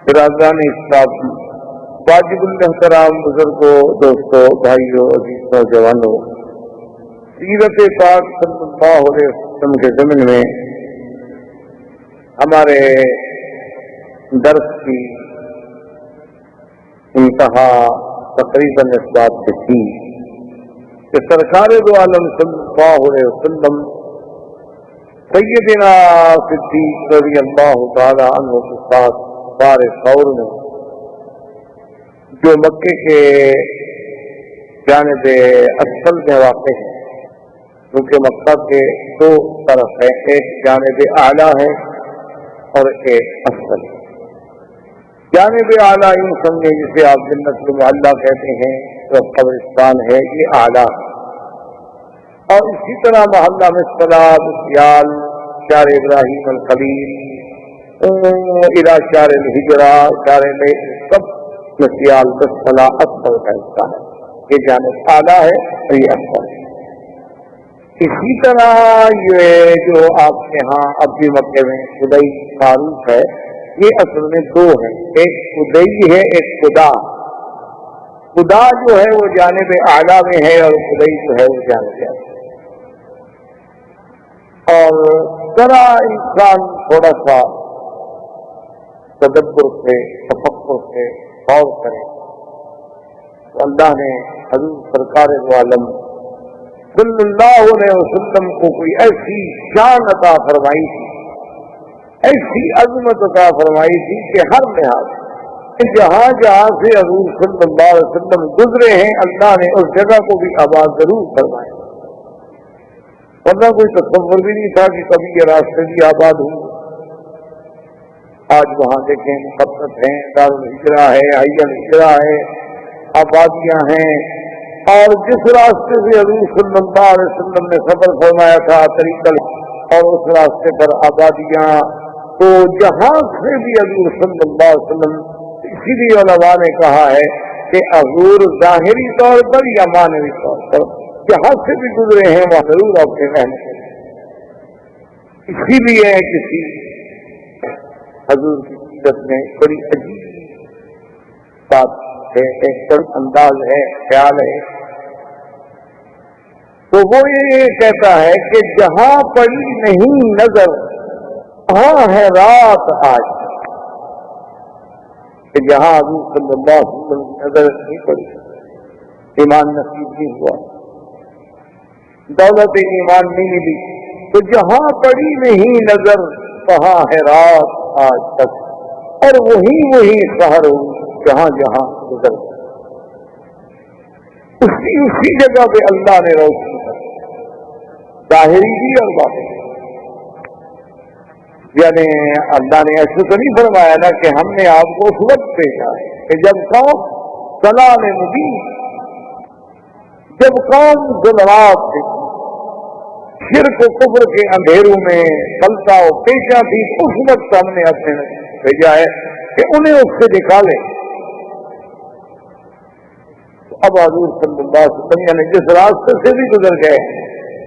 برادران اسلام، واجب الاحترام بزرگوں، دوستوں، بھائیوں، عزیز نوجوانوں، سیرت پاک صلی اللہ علیہ وسلم کے ضمن میں ہمارے درس کی انتہا تقریباً اس بات سے تھی کہ سرکار دو عالم صلی اللہ علیہ وسلم سیدنا صدیق رضی اللہ تعالی عنہ کے ساتھ غار ثور میں، جو مکے کے جانب اسفل میں واقع ہے، کیونکہ مکہ کے دو طرف ہے، ایک جانب اعلیٰ ہے اور ایک اسفل ہے۔ جانب اعلیٰ یوں سمجھیں جسے آپ جنت المعلیٰ کہتے ہیں، تو قبرستان ہے، یہ اعلیٰ ہے۔ اور اسی طرح محلہ مسفلہ، بسیال، شار ابراہیم الخلیل، الى شار الحجرہ، شار سب مسیال مسفلہ اسفل کا حصہ ہے، یہ جانب اعلیٰ ہے اور یہ اسفل ہے۔ اسی طرح یہ جو آپ کے ہاں اب بھی مکے میں خدئی معروف ہے، یہ اصل میں دو ہیں، ایک خدئی ہے، ایک خدا۔ خدا جو ہے وہ جانب اعلیٰ میں ہے اور خدئی جو ہے وہ جانب اعلیٰ۔ اور ذرا انسان تھوڑا سا تدبر سے، تفکر سے غور کرے تو اللہ نے حضور سرکار دو عالم صلی اللہ علیہ وسلم کو کوئی ایسی شان عطا فرمائی تھی، ایسی عظمت عطا فرمائی تھی کہ ہر لحاظ جہاں جہاں سے حضور صلی اللہ علیہ وسلم گزرے ہیں، اللہ نے اس جگہ کو بھی آباد ضرور فرمایا، ورنہ کوئی تصور بھی نہیں تھا کہ کبھی یہ راستے بھی آباد ہوں۔ آج وہاں دیکھیں مقدس ہیں، دارالہجرہ ہے، حی الہجرہ ہے، آبادیاں ہیں، اور جس راستے سے حضور صلی اللہ علیہ وسلم نے سفر فرمایا تھا طریق اور اس راستے پر آبادیاں، تو جہاں سے بھی حضور صلی اللہ علیہ وسلم، اسی لیے علماء نے کہا ہے کہ حضور ظاہری طور پر یا معنوی طور پر جہاں سے بھی گزرے ہیں وہاں ضرور اپنے رہنے، اسی لیے کسی حضور کی سیرت میں بڑی عجیب بات ہے، ایک انداز ہے، خیال ہے، تو وہ یہ کہتا ہے کہ جہاں پڑی نہیں نظر وہاں ہے رات آج، کہ جہاں حضور صلی اللہ علیہ وسلم کی نظر نہیں پڑی، ایمان نصیب نہیں ہوا، دولت ایمان نہیں ملی، تو جہاں پڑی نہیں نظر وہاں ہے رات آج تک، اور وہی سحر جہاں جہاں گزر، اسی جگہ پہ اللہ نے روشنی کر، ظاہری بھی اور باطنی، یعنی اللہ نے ایسے تو نہیں فرمایا نا کہ ہم نے آپ کو اس وقت بھیجا ہے کہ جب قوم ضلال مبین، جب قوم ظلمات تھی، شرک و کفر کے اندھیروں میں پلتا و پیشہ تھی، اس وقت ہم نے اپنے بھیجا ہے کہ انہیں اس سے نکالے۔ اب حضور صلی اللہ علیہ وسلم یعنی جس راستے سے بھی گزر گئے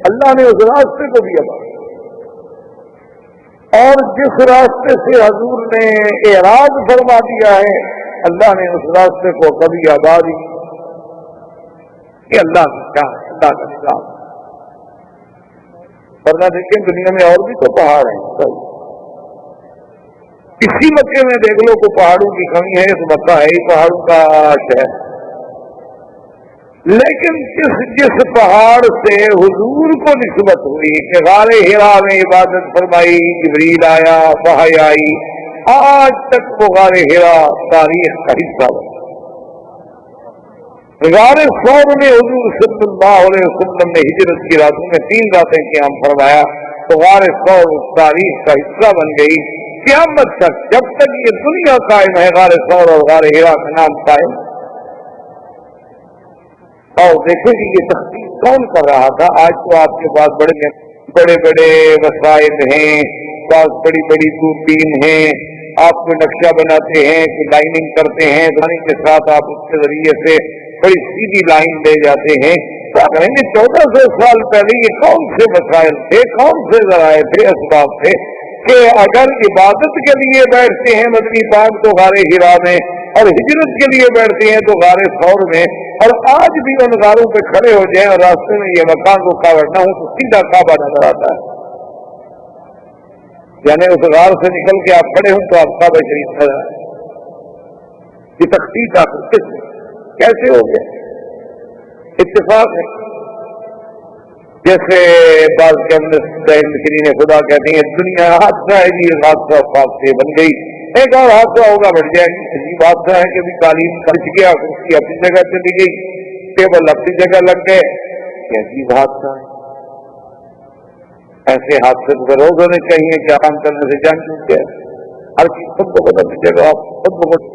اللہ نے اس راستے کو بھی آباد، اور جس راستے سے حضور نے اعراض فرما دیا ہے اللہ نے اس راستے کو کبھی آباد ہی، کہ اللہ کا کیا ہے، اللہ کا نظام۔ ورنہ دیکھیں دنیا میں اور بھی تو پہاڑ ہیں، اسی مکے میں دیکھ لو کو پہاڑوں کی کمی ہے، تو مکہ ہے ہی پہاڑوں کا شہر، لیکن جس پہاڑ سے حضور کو نسبت ہوئی کہ غار حرا میں عبادت فرمائی، جبریل آیا، وحی آئی، آج تک وہ غار حرا تاریخ کا حصہ بنا۔ غار ثور میں حضور صلی اللہ علیہ وسلم نے ہجرت کی راتوں میں 3 راتیں قیام فرمایا، تو غار ثور تاریخ کا حصہ بن گئی، قیامت تک جب تک یہ دنیا قائم ہے غار ثور اور غار حرا کا نام قائم۔ اور دیکھیں کہ یہ تخطیط کون کر رہا تھا؟ آج تو آپ کے پاس بڑے بڑے وسائل ہیں، پاس بڑی بڑی دوربین ہیں، آپ کو نقشہ بناتے ہیں کہ لائننگ کرتے ہیں، پانی کے ساتھ آپ اس کے ذریعے سے بڑی سیدھی لائن لے جاتے ہیں۔ 1400 سال پہلے یہ کون سے وسائل تھے، کون سے ذرائع تھے، اسباب تھے کہ اگر عبادت کے لیے بیٹھتے ہیں مدنی پاک تو غار حرا میں، اور ہجرت کے لیے بیٹھتے ہیں تو غار ثور میں، اور آج بھی ان غاروں پہ کھڑے ہو جائیں اور راستے میں یہ مکان رکاوٹ نہ ہو تو سیدھا کعبہ نظر آتا ہے. یعنی اس غار سے نکل کے آپ کھڑے ہوں تو آپ کعبہ شریف نظر آئے. یہ تخطیط آخر کیسے ہو گیا؟ اتفاق ہے. جیسے بعض مشرین خدا کہتے ہیں دنیا حادثہ ہے جی، حادثہ خواب سے بن گئی، ایک اور حادثہ ہوگا بڑھ جائے گی. عجیب حادثہ ہے کہ قالین کھنچ گیا، کرسی اپنی جگہ چلی گئی، ٹیبل اپنی جگہ لگ گئے. یہ عجیب حادثہ ہے. ایسے حادثے تو روز ہونے چاہیے کہ آرام کرنے سے جان چوک گئے. ہر چیز خود بخود اپنی جگہ خود بخود.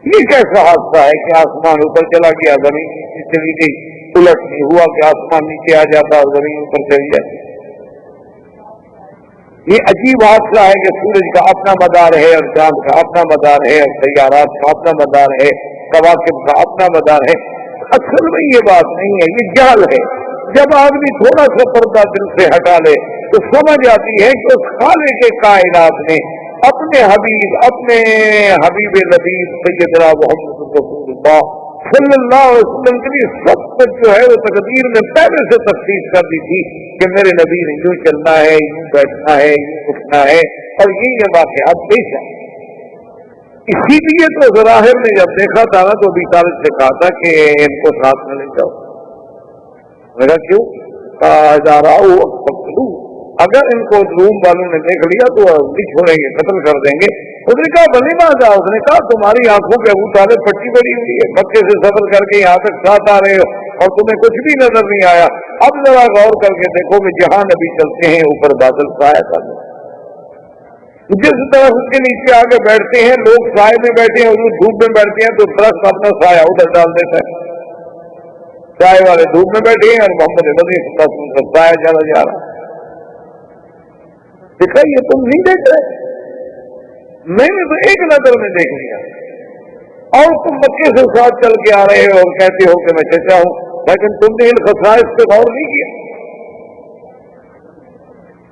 یہ کیسا حادثہ ہے کہ آسمان اوپر چلا گیا، زمین نیچے چلی گئی؟ الٹ نہیں ہوا کہ آسمان نیچے آ جاتا اور زمین اوپر چلی جاتی. یہ عجیب حادثہ ہے کہ سورج کا اپنا مدار ہے اور چاند کا اپنا مدار ہے اور سیارات کا اپنا مدار ہے، کواکب کا اپنا مدار ہے. اصل میں یہ بات نہیں ہے، یہ جہل ہے. جب آدمی تھوڑا سا پردہ دل سے ہٹا لے تو سمجھ آتی ہے کہ اس خالق کے کائنات نے اپنے حبیب لبیب سیدنا محمد رسول اللہ صلی اللہ علیہ وسلم کے لیے سب کچھ جو ہے وہ تقدیر میں پہلے سے تخصیص کر دی تھی کہ میرے نبی نے یوں چلنا ہے، یوں بیٹھنا ہے، یوں اٹھنا ہے، اور یہ واقعات پیش ہے. اسی لیے تو ظاہر نے جب دیکھا تھا نا تو ابھی طالب سے کہا تھا کہ ان کو ساتھ میں لے جاؤ. میرا کیوں؟ اگر ان کو روم والوں نے دیکھ لیا تو نہیں چھوڑیں گے، قتل کر دیں گے. اس نے کہا بلی ماں جا. اس نے کہا تمہاری آنکھوں پہ ابو طالب پٹی پڑی ہوئی ہے، مکے سے سفر کر کے یہاں تک ساتھ آ رہے ہو اور تمہیں کچھ بھی نظر نہیں آیا. اب ذرا غور کر کے دیکھو کہ جہاں نبی چلتے ہیں اوپر بادل سایہ کر دیں، جس طرف اس کے نیچے آ کے بیٹھتے ہیں لوگ سائے میں بیٹھے ہیں، وہ دھوپ میں بیٹھتے ہیں تو درخت اپنا سایہ ادھر ڈال دیتا ہے. سائے والے دھوپ میں بیٹھے ہیں اور محمد نبی کا سایہ چلا جا رہا ہے. دیکھا یہ تم نہیں دیکھ رہے، میں نے تو ایک نظر میں دیکھ لیا اور تم مکے سے ساتھ چل کے آ رہے ہو اور کہتے ہو کہ میں چچا ہوں، لیکن تم نے ان خصائص پہ غور نہیں کیا.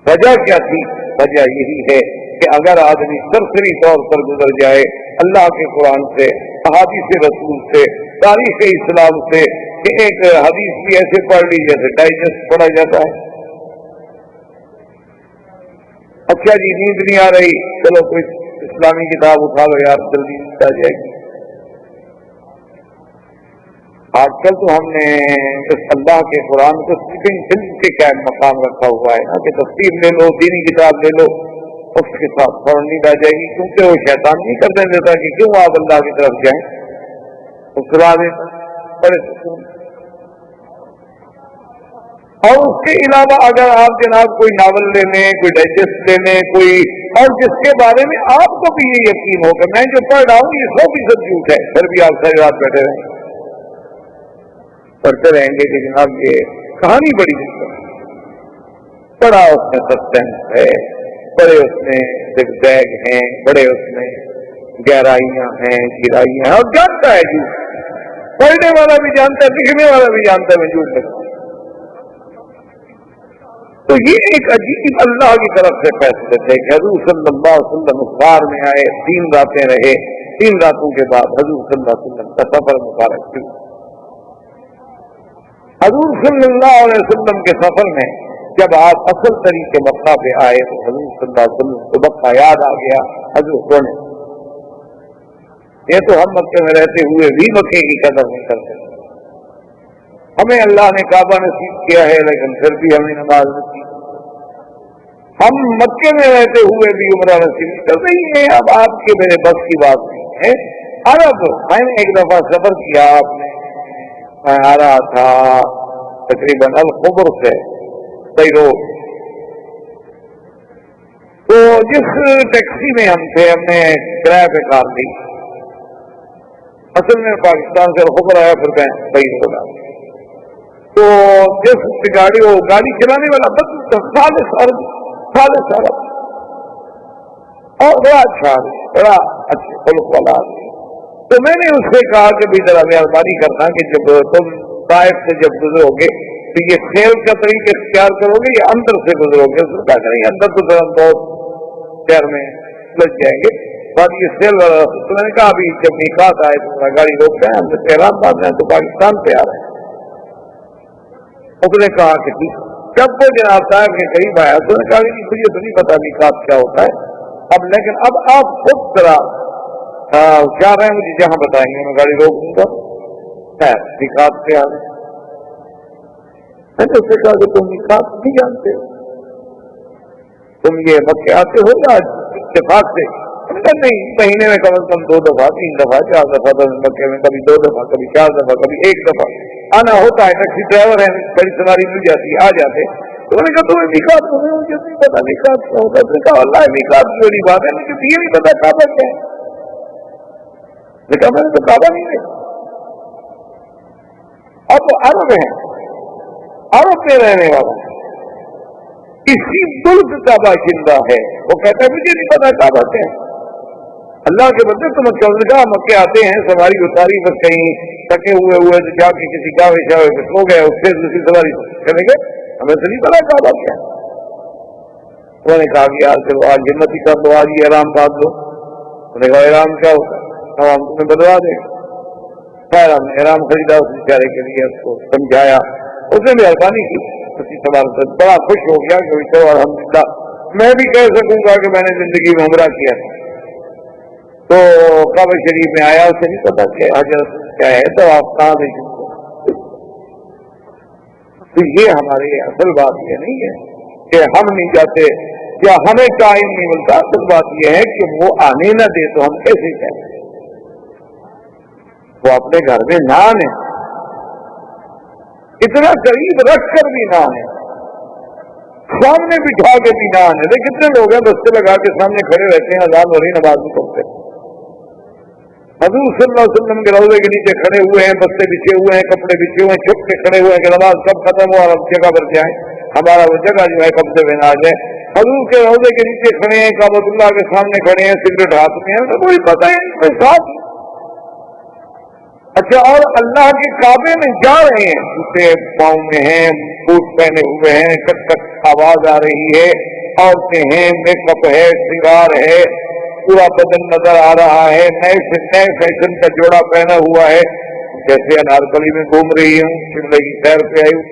وجہ کیا تھی؟ وجہ یہی ہے کہ اگر آدمی سرسری طور پر گزر جائے اللہ کے قرآن سے، احادیث رسول سے، تاریخ اسلام سے، کہ ایک حدیث بھی ایسے پڑھ لی جیسے ڈائجسٹ پڑھا جاتا ہے. اچھا جی نیند نہیں آ رہی، چلو کوئی اسلامی کتاب اٹھا لو یار جلدی نیند آ جائے گی. آج کل تو ہم نے اس اللہ کے قرآن کو سلیپنگ فلم کے قائم مقام رکھا ہوا ہے نا کہ تفسیر لے لو، دینی کتاب لے لو، اس کے ساتھ فوراً نیند آ جائے گی. کیونکہ وہ شیطان نہیں کرنے دیتا کہ کیوں آپ اللہ کی طرف جائیں، وہ سلا دیتا بڑے سکون. اور اس کے علاوہ اگر آپ جناب کوئی ناول لے لیں، کوئی ڈائجسٹ لے لیں، کوئی اور جس کے بارے میں آپ کو بھی یہ یقین ہو کہ میں جو پڑھ رہا ہوں یہ 100% جھوٹ ہے، پھر بھی آپ ساری رات بیٹھے رہیں گے، پڑھتے رہیں گے کہ جناب یہ کہانی بڑی بڑا اس میں سسپینس ہے، بڑے اس میں زگزیگ ہیں، بڑے اس میں گہرائیاں ہیں، گہرائیاں ہیں، اور جانتا ہے جھوٹ. پڑھنے والا بھی جانتا ہے، لکھنے والا بھی جانتا ہے میں جھوٹ لکھتا ہوں. تو یہ ایک عجیب اللہ کی طرف سے فیصلے تھے کہ حضور صلی اللہ علیہ وسلم غار میں آئے، 3 راتیں رہے، 3 راتوں کے بعد حضور صلی اللہ علیہ وسلم کا سفر مبارک شروع. حضور صلی اللہ علیہ وسلم کے سفر میں جب آپ اصل طریقے مکہ پہ آئے تو حضور صلی اللہ علیہ وسلم کو مکہ یاد آ گیا. حضور نے یہ تو ہم مکے میں رہتے ہوئے بھی مکے کی قدر نہیں کرتے، ہمیں اللہ نے کعبہ نصیب کیا ہے لیکن پھر بھی ہمیں نماز نصیب، ہم مکے میں رہتے ہوئے بھی عمرہ نصیب کرتے ہی ہیں. اب آپ کے میرے بس کی بات نہیں ہے. عرب میں نے ایک دفعہ سفر کیا، آپ نے میں آ رہا تھا تقریباً الخبر سے بیرو، تو جس ٹیکسی میں ہم تھے ہم نے کرایہ پہ کار لی. اصل میں پاکستان سے الخبر آیا پھر میں بیرو ڈالا. تو جس گاڑی وہ گاڑی چلانے والا خالص عرب اور بڑا اچھا بڑا اچھے خلق والا آدمی. تو میں نے اس سے کہا کہ بھی ذرا مہربانی کرنا کہ جب تم طائف سے جب گزرو گے تو یہ کھیل کا طریقہ اختیار کرو گے یا اندر سے گزرو گے؟ اس کا کریں اندر تو ہم بہت شہر میں لگ جائیں گے. بات یہ سیل والا تو میں نے کہا ابھی جب نکاح آئے تو گاڑی روکتے ہیں ہم سے تہران بات ہیں تو پاکستان پہ آ رہے ہیں. اس نے کہا کہ ٹھیک. جب وہ جناب صاحب کے قریب آیا تو نے کہا کہ مجھے تو نہیں پتا نکاح کیا ہوتا ہے اب، لیکن اب آپ خود ذرا کیا رہے ہیں مجھے جہاں بتائیں گے میں گاڑی روک دوں گا. خیر نکاح پہ آ رہے. میں نے اس سے کہا کہ تم نکاح نہیں جانتے ہو، تم یہ مکے آتے ہو یا اتفاق سے؟ نہیں، مہینے میں کم از کم 2 دفعہ 3 دفعہ 4 دفعہ مکے میں کبھی 2 دفعہ کبھی 4 دفعہ کبھی 1 دفعہ آنا ہوتا ہے. ٹیکسی ڈرائیور ہے، بڑی سواری مل جاتی ہے، آ جاتے. تو میں نے کہا تمہیں نکاح تو مجھے نہیں پتا نکاح کیا ہوتا ہے. اس نے کہا اللہ نکاح کی بڑی بات ہے لیکن یہ نہیں پتا کعبہ کیا ہے. لیکن میں نے تو کعبہ نہیں دیکھا. اب وہ عرب ہیں، عرب میں رہنے والا ہے، اسی ملک کا باشندہ ہے. وہ کہتا ہے مجھے نہیں پتا کعبہ کیا ہے. اللہ کے بندے تو مکے آتے ہیں، سواری اتاری بس کہیں تھکے ہوئے تو جا کے کسی گاوے شاوے پہ سو گئے، اس سے دوسری سواری چلے گئے. ہمیں تو نہیں پتا کعبہ کیا ہے. انہوں نے کہا کہ یار چلو آج ہمت ہی کر دو، آج یہ آرام کاٹ دو. انہوں نے کہا احرام کیا ہوتا ہے؟ ہم تمہیں بدلا دیں. خیر ہم نے احرام خریدا اس بیچارے کے لیے، اس کو سمجھایا، اس نے مہربانی کی. اسی سوال سے بڑا خوش ہو گیا کہ چلو الحمدللہ میں بھی کہہ سکوں گا کہ میں نے زندگی میں عمرہ کیا تھا. تو کعبہ شریف میں آیا، اسے نہیں پتا کہ حضرت کیا ہے تو آپ کہاں دیکھیں. تو یہ ہماری اصل بات یہ نہیں ہے کہ ہم نہیں جاتے یا ہمیں ٹائم نہیں ملتا. اصل بات یہ ہے کہ وہ آنے نہ دے تو ہم کیسے جائیں؟ وہ اپنے گھر میں نہ آنے، اتنا قریب رکھ کر بھی نہ آنے، سامنے بٹھا کے بھی نہ آنے. دیکھ کتنے لوگ ہیں بستے لگا کے سامنے کھڑے رہتے ہیں، اذان ہو رہی نماز میں پڑھتے ہیں. حضور صلی اللہ علیہ وسلم کے روضے کے نیچے کھڑے ہوئے ہیں، بستے بچھے ہوئے ہیں، کپڑے بچھے ہوئے ہیں، چھپ کے کھڑے ہوئے ہیں کہ نماز سب ختم ہو اور اب جگہ پر جائیں، ہمارا وہ جگہ جو ہے قبضے میں نہ آ جائے. حضور کے روضے کے نیچے کھڑے ہیں، کعبۃ اللہ کے سامنے کھڑے ہیں، سگریٹ ہاتھ میں ہے، تو کوئی پتہ ہی نہیں کوئی ساتھ. اچھا اور اللہ کے کعبے میں جا رہے ہیں، جوتے پاؤں میں ہیں، بوٹ پہنے ہوئے ہیں، کٹ کٹ آواز آ رہی ہے، عورتیں ہیں، میک اپ ہے، سنگار ہے، پورا بدن نظر آ رہا ہے، نئے فیشن کا جوڑا پہنا ہوا ہے، جیسے انارکلی میں گھوم رہی ہوں، شملے کی سیر پہ آئی ہوں.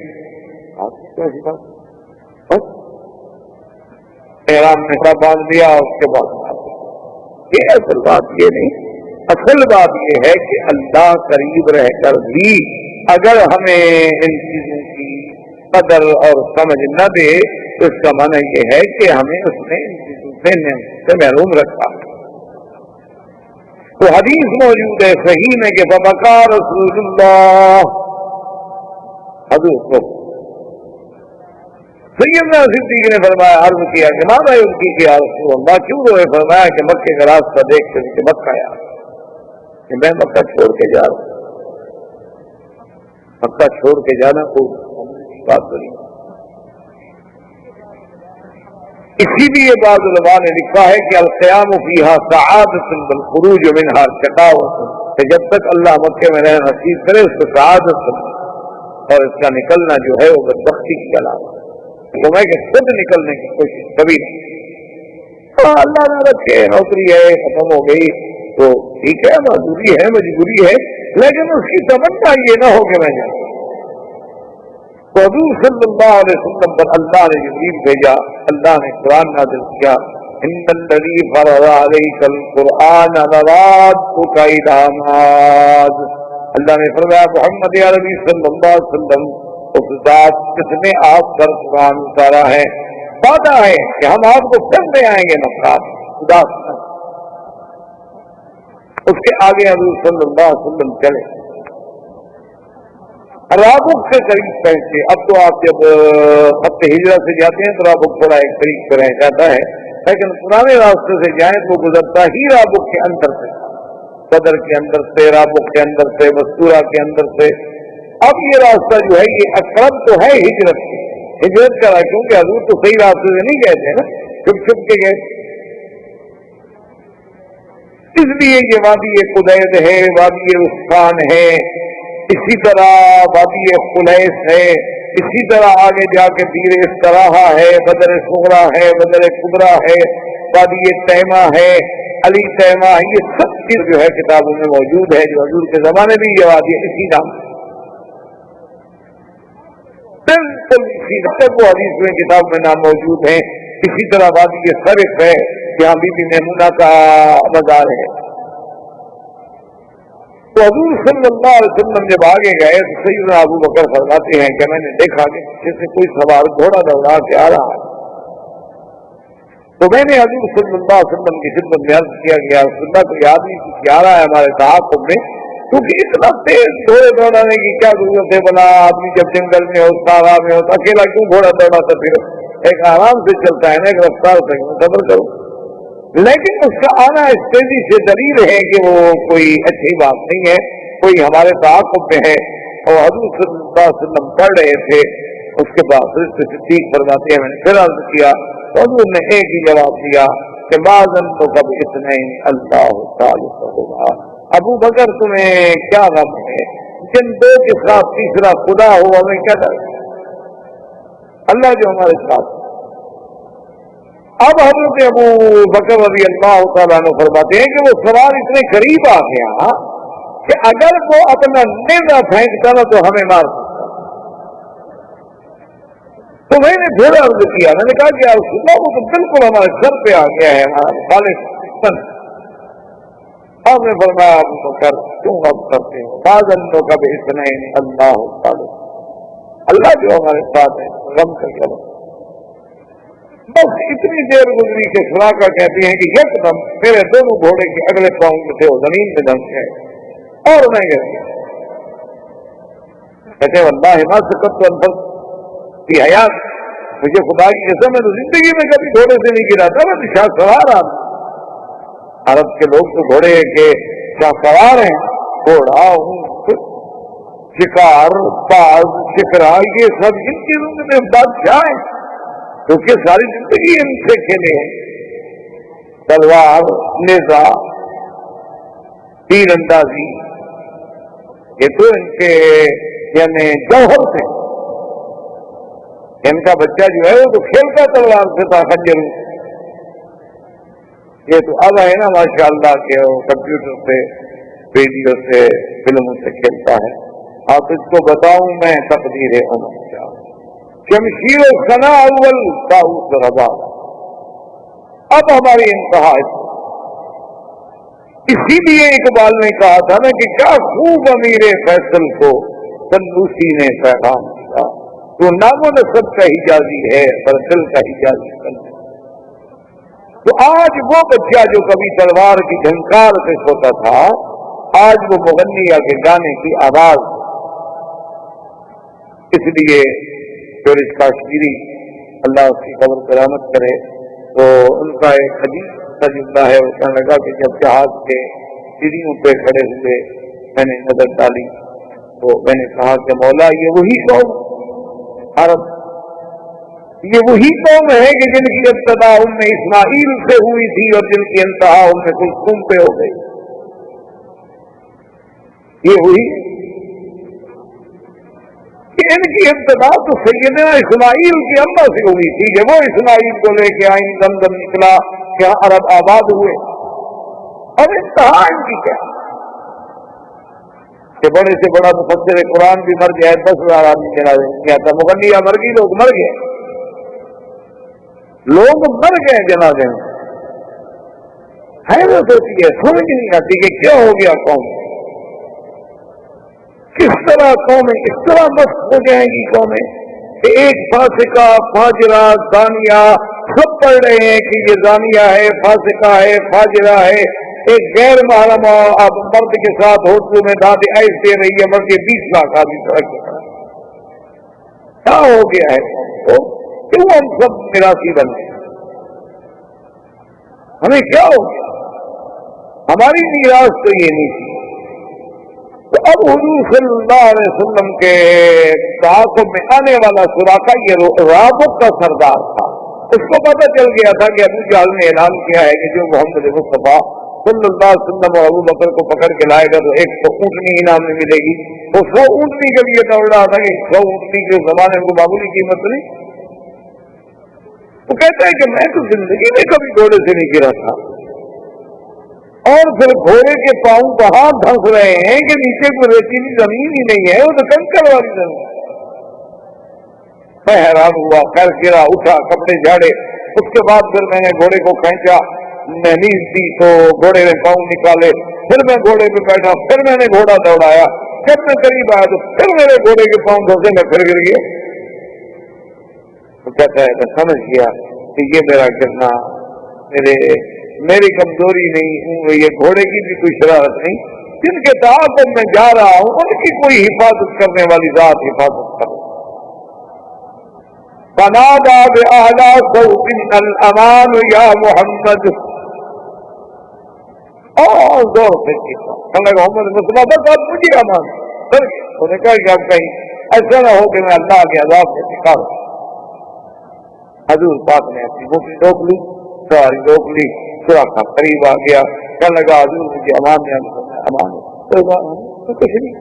احرام نے سب باندھ دیا، اس کے بعد یہ اصل بات یہ نہیں. اصل بات یہ ہے کہ اللہ قریب رہ کر بھی اگر ہمیں ان چیزوں کی قدر اور سمجھ نہ دے تو اس کا معنی یہ ہے کہ ہمیں اس نے ان چیزوں سے محروم رکھا. تو حدیث موجود ہے صحیح میں کہ فبکا رسول اللہ، حضور کو سیدنا صدیق نے فرمایا، عرض کیا کہ ماذا یبکی کہ یا رسول اللہ، کیوں روئے؟ فرمایا کہ مکے کا راستہ دیکھ کر کہ مکہ آیا کہ میں مکہ چھوڑ کے جا رہا ہوں. مکہ چھوڑ کے جانا کوئی بات نہیں. اسی لیے بعض علماء نے لکھا ہے کہ القیام فیہا سعادت والخروج منہا شقاوۃ، کہ جب تک اللہ مکے میں رہنا نصیب کرے اس کو سعادت اور اس کا نکلنا جو ہے وہ بدبختی کی علامت. تو میں کہ خود نکلنے کی کوشش کبھی نہیں. اللہ نہ رکھے نوکری ہے ختم ہو گئی تو ٹھیک ہے، معذوری ہے، مجبوری ہے، لیکن اس کی تمنا یہ نہ ہو کہ میں جاؤں. تو حضور صلی اللہ علیہ وسلم پر اللہ نے جبریل بھیجا، اللہ نے قرآن نازل کیا، ان الذی فرض علیک القرآن لرادک الی معاد. اللہ نے فرمایا محمد عربی صلی اللہ علیہ وسلم اس ذات جس نے آپ پر قرآن اتارا ہے وعدہ ہے کہ ہم آپ کو پھر لے آئیں گے نفرات اداس. اس کے آگے حضور صلی اللہ علیہ وسلم چلے، رابق کے قریب پہنچے. اب تو آپ جب خط ہجرت سے جاتے ہیں تو رابق تھوڑا ایک قریب پر رہ جاتا ہے، لیکن پرانے راستے سے جائیں تو گزرتا ہی رابق کے اندر سے، صدر کے اندر سے، رابق کے اندر سے، مستورہ کے اندر سے. اب یہ راستہ جو ہے یہ اقرب تو ہے ہجرت کی، ہجرت کا رہا، کیونکہ حضور تو صحیح راستے سے نہیں گئے تھے نا، چھپ چھپ کے گئے. اس لیے یہ وادی قدید ہے، وادی عثمان ہے، اسی طرح وادی خلیس ہے، اسی طرح آگے جا کے دیر استراحہ ہے، بدر صغرا ہے، بدر کبرا ہے، وادی تیمہ ہے، علی تیمہ ہے، یہ سب چیز جو ہے کتابوں میں موجود ہے، جو حضور کے زمانے میں یہ وادی اسی نام بالکل اسی تک وہ حدیث میں کتاب میں نام موجود ہیں۔ اسی طرح وادی صرف ہے، جہاں بی بی میمونہ کا مزار ہے۔ تو حضور صلی اللہ علیہ وسلم جب آگے گئے تو سیدنا ابو بکر فرماتے ہیں کہ میں نے دیکھا کہ جیسے کوئی سوار گھوڑا دوڑا کے آ رہا ہے، تو میں نے حضور صلی اللہ علیہ وسلم کی خدمت میں عرض کیا کہ یا رسول اللہ کوئی آدمی کچھ آ رہا ہے ہمارے تعاقب میں، کیونکہ اتنا تیز گھوڑے دوڑانے کی کیا ضرورت ہے؟ بنا آدمی جب جنگل میں ہو، صحرا میں ہو، تو اکیلا کیوں گھوڑا دوڑاتا؟ پھر ایک آرام سے چلتا ہے نا، ایک رفتار سے صبر کرو۔ لیکن اس کا آنا اس تیزی سے دلیل ہے کہ وہ کوئی اچھی بات نہیں ہے، کوئی ہمارے تعاقب میں ہے۔ اور حضور صلی اللہ علیہ وسلم پڑھ رہے تھے، اس کے بعد حضرت صدیق فرماتے ہیں میں نے پھر عرض کیا تو حضور نے ایک ہی جواب دیا کہ بعضاً تو کب اثنین اللہ ثالثہما، ابو بکر تمہیں کیا غم ہے؟ جن دو کے ساتھ تیسرا خدا ہو ہمیں کیا ڈر؟ اللہ جو ہمارے ساتھ۔ اب حضرت ابو بکر رضی اللہ تعالیٰ عنہ فرماتے ہیں کہ وہ سوار اتنے قریب آ گیا کہ اگر وہ اپنا نیزہ پھینکتا نا تو ہمیں مار سکتا۔ تو میں نے پھر عرض کیا، میں نے کہا کہ یا رسول اللہ وہ تو بالکل ہمارے سر پہ آ گیا ہے، ہمارا خالص۔ آپ نے فرمایا ابو بکر کیوں غم کرتے ہو؟ بعضاً تو کب اثنین اللہ خالص، اللہ جو ہمارے ساتھ ہے، غم کا کیا؟ بس اتنی دیر گزری کہ سراقہ کہتی ہیں کہ یک دم میرے دونوں گھوڑے کے اگلے پاؤں میں تھے وہ زمین میں دھنس گئے اور میں گر گیا۔ کہتے واللہ ما سکت انفس فی حیات، مجھے خدا کی قسم میں تو زندگی میں کبھی گھوڑے سے نہیں گرا تھا، میں شاہ سوار آدمی۔ عرب کے لوگ تو گھوڑے کے شاہ سوار ہیں، گھوڑا شکار باز شکرا یہ سب ان چیزوں میں بادشاہ ہیں، کیونکہ ساری زندگی ان سے کھیلے ہیں۔ تلوار، نیزہ، تیر اندازی، یہ تو ان کے یعنی جوہر تھے۔ ان کا بچہ جو ہے وہ تو کھیلتا تلوار سے تھا، خنجر۔ یہ تو اب ہے نا ماشاءاللہ کہ وہ کمپیوٹر سے، ویڈیو سے، فلموں سے کھیلتا ہے۔ آپ اس کو بتاؤں میں تقدیر عمر کیا شمشیر و ثنا اول طاؤس ربا، اب ہماری انتہا اسی لیے اقبال نے کہا تھا نا کہ کیا خوب امیر فیصل کو سندوسی نے پیغام دیا، تو نام و نسب کا حجازی ہے پر دل کا حجازی نہیں۔ تو آج وہ بچہ جو کبھی تلوار کی جھنکار سے سوتا تھا، آج وہ مغنیہ کے گانے کی آواز۔ اس لیے جورج کاشمیری اللہ اس کی قبر پر رحمت کرے، تو ان کا ایک حدیث تجربہ ہے، وہ کہنے لگا کہ جب جہاز کے سیڑھیوں پہ کھڑے ہوئے میں نے نظر ڈالی تو میں نے کہا کہ مولا یہ وہی قوم عرب، یہ وہی قوم ہے کہ جن کی ابتدا ان میں اسماعیل سے ہوئی تھی اور جن کی انتہا ان میں کلثوم پہ ہو گئی۔ یہ وہی کہ ان کی ابتدا تو سیدنا اسماعیل کی اماں سے ہوئی تھی، جب وہ اسماعیل کو لے کے آئیں دم نکلا کہ عرب آباد ہوئے، اور انتہا ان کی کیا کہ بڑے سے بڑا مفسر قرآن بھی مر گیا ہے، 10,000 آدمی جنازے میں کیا تھا، مغنیہ مر گئی، لوگ مر گئے، لوگ مر گئے جنازے میں۔ حیرت ہوتی ہے، سمجھ نہیں آتی کہ کیا ہو گیا قوم، کس طرح قومیں اس طرح مست ہو جائیں گی قومیں کہ ایک فاسقہ فاجرہ زانیہ سب پڑھ رہے ہیں کہ یہ زانیہ ہے، فاسقہ ہے، فاجرہ ہے، ایک غیر محرم اب مرد کے ساتھ ہوٹلوں میں دادی ایس دے رہی ہے، مرد 20 لاکھ آدمی سڑک پہ کیا ہو گیا ہے تو کیوں ہم سب میراثی بن گئے؟ ہمیں کیا ہو گیا؟ ہماری میراث تو یہ نہیں تھی۔ تو اب حضور صلی اللہ علیہ وسلم کے تعاقب میں آنے والا سراقہ یہ رابط کا سردار تھا، اس کو پتہ چل گیا تھا کہ ابو جہل نے اعلان کیا ہے کہ جو محمد مصطفیٰ صلی اللہ علیہ وسلم اور ابو بکر کو پکڑ کے لائے گا تو ایک تو اونٹنی انعام میں ملے گی. وہ 100 اونٹنی کے لیے دوڑ رہا تھا کہ 100 اونٹنی کے زمانے کو معمولی قیمت نہیں. وہ کہتا ہے کہ میں تو زندگی میں کبھی گھوڑے سے نہیں گرا تھا, اور پھر گھوڑے کے پاؤں کہاں دھنس رہے ہیں کہ نیچے کوئی ریتیلی زمین ہی نہیں ہے, وہ تو کنکر والی زمین. میں حیران ہوا, خیر گرا, اٹھا, کپڑے جھاڑے. اس کے بعد پھر میں نے گھوڑے کو کھینچا, میں نیند دی تو گھوڑے نے پاؤں نکالے, پھر میں گھوڑے پہ بیٹھا, پھر میں نے گھوڑا دوڑایا, جب میں قریب آیا تو پھر میرے گھوڑے کے پاؤں دھسے, میں پھر گر گیا. تو کہتا ہے میں سمجھ گیا کہ یہ میرا گرنا میری کمزوری نہیں, یہ گھوڑے کی بھی کوئی شرارت نہیں, جن کے تعاقب میں جا رہا ہوں ان کی کوئی حفاظت کرنے والی ذات حفاظت کر. فنادى بأعلى صوت الأمان يا محمد, اور زور سے چیخا, کہنے لگا محمد مسلم بس آپ مجھے امان. انہوں نے کہا کہ آپ کہیں ایسا نہ ہو کہ میں اللہ کے عذاب سے شکار ہوں. حضور پاک نے اپنی مفت روک لی, سواری روک لی, سوراخا قریب آ گیا, کہنے لگا حضور مجھے امان ہے, امان ہے, کچھ نہیں.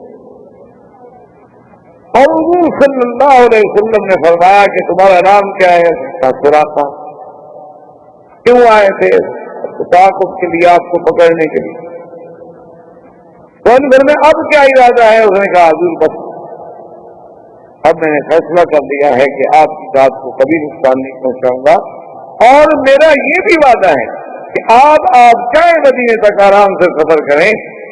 اور حضور صلی اللہ علیہ وسلم نے فرمایا کہ تمہارا نام کیا ہے؟ سوراخا. کیوں آئے تھے؟ تعاقب کے لیے, آپ کو پکڑنے کے لیے. گھر میں اب کیا ارادہ ہے؟ اس نے کہا حضور بس اب میں نے فیصلہ کر لیا ہے کہ آپ کی ذات کو کبھی نقصان نہیں پہنچاؤں گا, اور میرا یہ بھی وعدہ ہے کہ آپ چاہے مدینے تک آرام سے سفر کریں,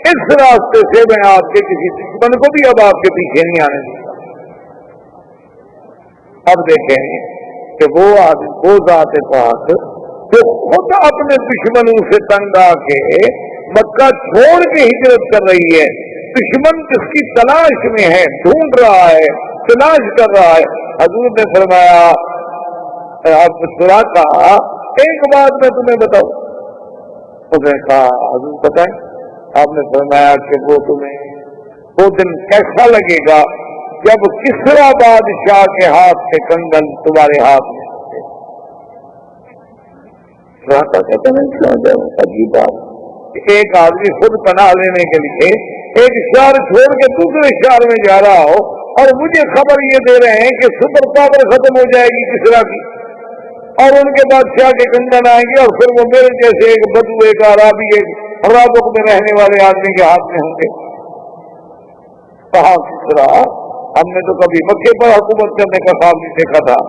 اس راستے سے میں آپ کے کسی دشمن کو بھی اب آپ کے پیچھے نہیں آنے دوں گا. اب دیکھیں کہ وہ ذات پاک جو خود اپنے دشمنوں سے تنگ آ کے مکہ چھوڑ کے ہجرت کر رہی ہے, دشمن جس کی تلاش میں ہے, ڈھونڈ رہا ہے, تلاش کر رہا ہے. حضور نے فرمایا اب سوراخا ایک بات میں تمہیں بتاؤں. اس نے کہا حضور بتائیں. آپ نے فرمایا کہ وہ دن کیسا لگے گا جب کسرا بادشاہ کے ہاتھ سے کنگن تمہارے ہاتھ میں. سوراخا کہتے ہیں عجیب بات, ایک آدمی خود پناہ لینے کے لیے ایک شہر چھوڑ کے دوسرے شہر میں جا رہا ہو, اور مجھے خبر یہ دے رہے ہیں کہ سپر پاور ختم ہو جائے گی کسرا کی, اور ان کے بادشاہ کے کنگن آئیں گے, اور پھر وہ میرے جیسے ایک بدو, ایک عرابی, ایک رابق میں رہنے والے آدمی کے ہاتھ میں ہوں گے. کہاں کسرا؟ ہم نے تو کبھی مکے پر حکومت کرنے کا خواب نہیں دیکھا تھا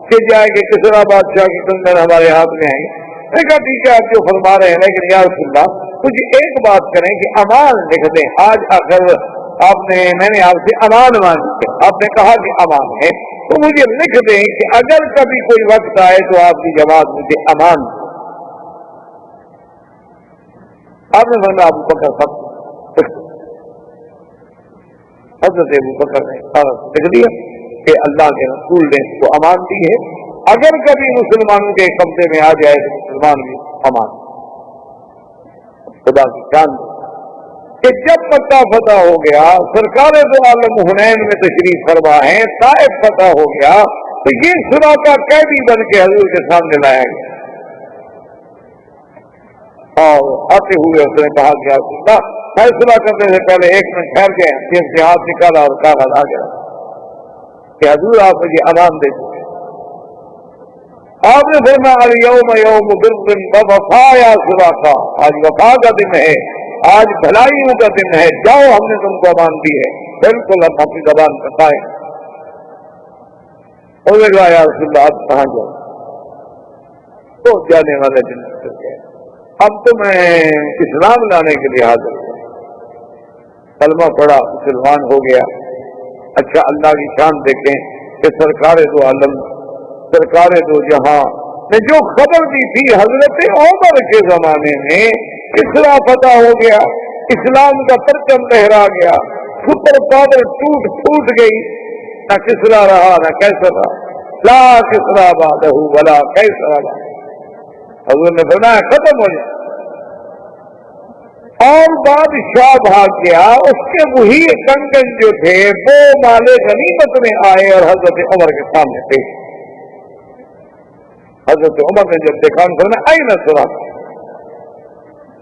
کہ جائے کہ کسرا بادشاہ کے کنگن ہمارے ہاتھ میں آئیں. میں کہا ٹھیک ہے آپ جو فرما رہے ہیں, لیکن یا رسول اللہ کچھ ایک بات کریں کہ امان لکھ دیں. آج آخر میں نے آپ سے امان مانگی ہے, آپ نے کہا کہ امان ہے, تو مجھے لکھ دیں کہ اگر کبھی کوئی وقت آئے تو آپ کی جماعت مجھے امان دے. آپ نے فرمایا ابو بکر سب حضرت ابو بکر نے لکھ دیا کہ اللہ کے رسول نے اس کو امان دی ہے, اگر کبھی مسلمانوں کے قبضے میں آ جائے تو مسلمان بھی امان. خدا کی شان کہ جب مکہ فتح ہو گیا, سرکار دو عالم حنین میں تشریف فرما ہے, طائف فتح ہو گیا, تو یہ سوراخا قیدی بن کے حضور کے سامنے لایا گیا. اور آتے ہوئے اس نے کہا کہ رسول اللہ فیصلہ کرنے سے پہلے ایک منٹ ٹھہر گئے, جن سے ہاتھ نکالا اور کاغذ آ گیا کہ حضور آپ مجھے امان دے دیں. آپ نے فرمایا یوم یوم برد وفا یا سوراخا, آج وفا کا دن ہے, آج بھلائیوں کا دن ہے, جاؤ ہم نے تم کو امان دی ہے, بالکل ہم اپنی زبان پر پائیں. اور یا رسول اللہ آپ کہاں جاؤ؟ تو جانے والے دن گئے, اب تو میں اسلام لانے کے لیے حاضر ہوں. کلمہ پڑا, مسلمان ہو گیا. اچھا اللہ کی شان دیکھیں کہ سرکار دو عالم, سرکار دو جہاں نے جو خبر دی تھی حضرت عمر کے زمانے میں کسرا فتح ہو گیا, اسلام کا پرچم لہرا گیا, سپر پاور ٹوٹ گئی, نہ کسرا رہا نہ کیسر رہا, لا کسرا بعدہ ولا کیسر رہا. حضور نے فرمایا ختم ہو جائے, اور بادشاہ بھاگ گیا. اس کے وہی کنگن جو تھے وہ مال غنیمت میں آئے اور حضرت عمر کے سامنے تھے. حضرت عمر نے جب دیکھا فرمایا آئی نہ سوراخا,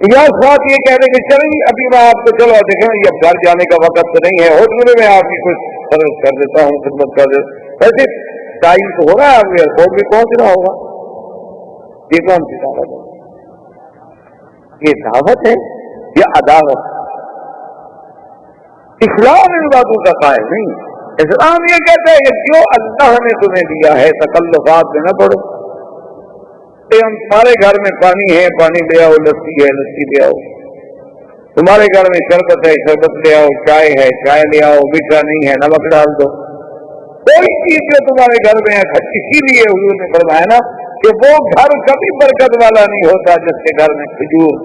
یا ساتھ یہ کہہ دیں کہ چلیں ابھی میں آپ کو چلو دیکھیں یہ اب گھر جانے کا وقت تو نہیں ہے، ہوٹل میں آپ کی کچھ سروس کر دیتا ہوں، خدمت کر دیتا ہوں، ویسے ٹائم تو ہو رہا ہے، آپ ایئرپورٹ بھی پہنچنا ہوگا. یہ کون سی دعوت ہے؟ یہ دعوت ہے یا عداوت؟ اسلام ان باتوں کا قائل نہیں. اسلام یہ کہتا ہے کہ جو اللہ نے تمہیں دیا ہے تکلفات میں نہ پڑو. ہم تمہارے گھر میں پانی ہے، پانی لے آؤ، لسی ہے، لسی لے آؤ. تمہارے گھر میں شربت ہے، شربت لے آؤ. چائے ہے، چائے لے آؤ. میٹھا نہیں ہے، نمک ڈال دو. کوئی چیز جو تمہارے گھر میں ہے، اسی لیے حضور نے فرمایا نا کہ وہ گھر کبھی برکت والا نہیں ہوتا جس کے گھر میں کھجور.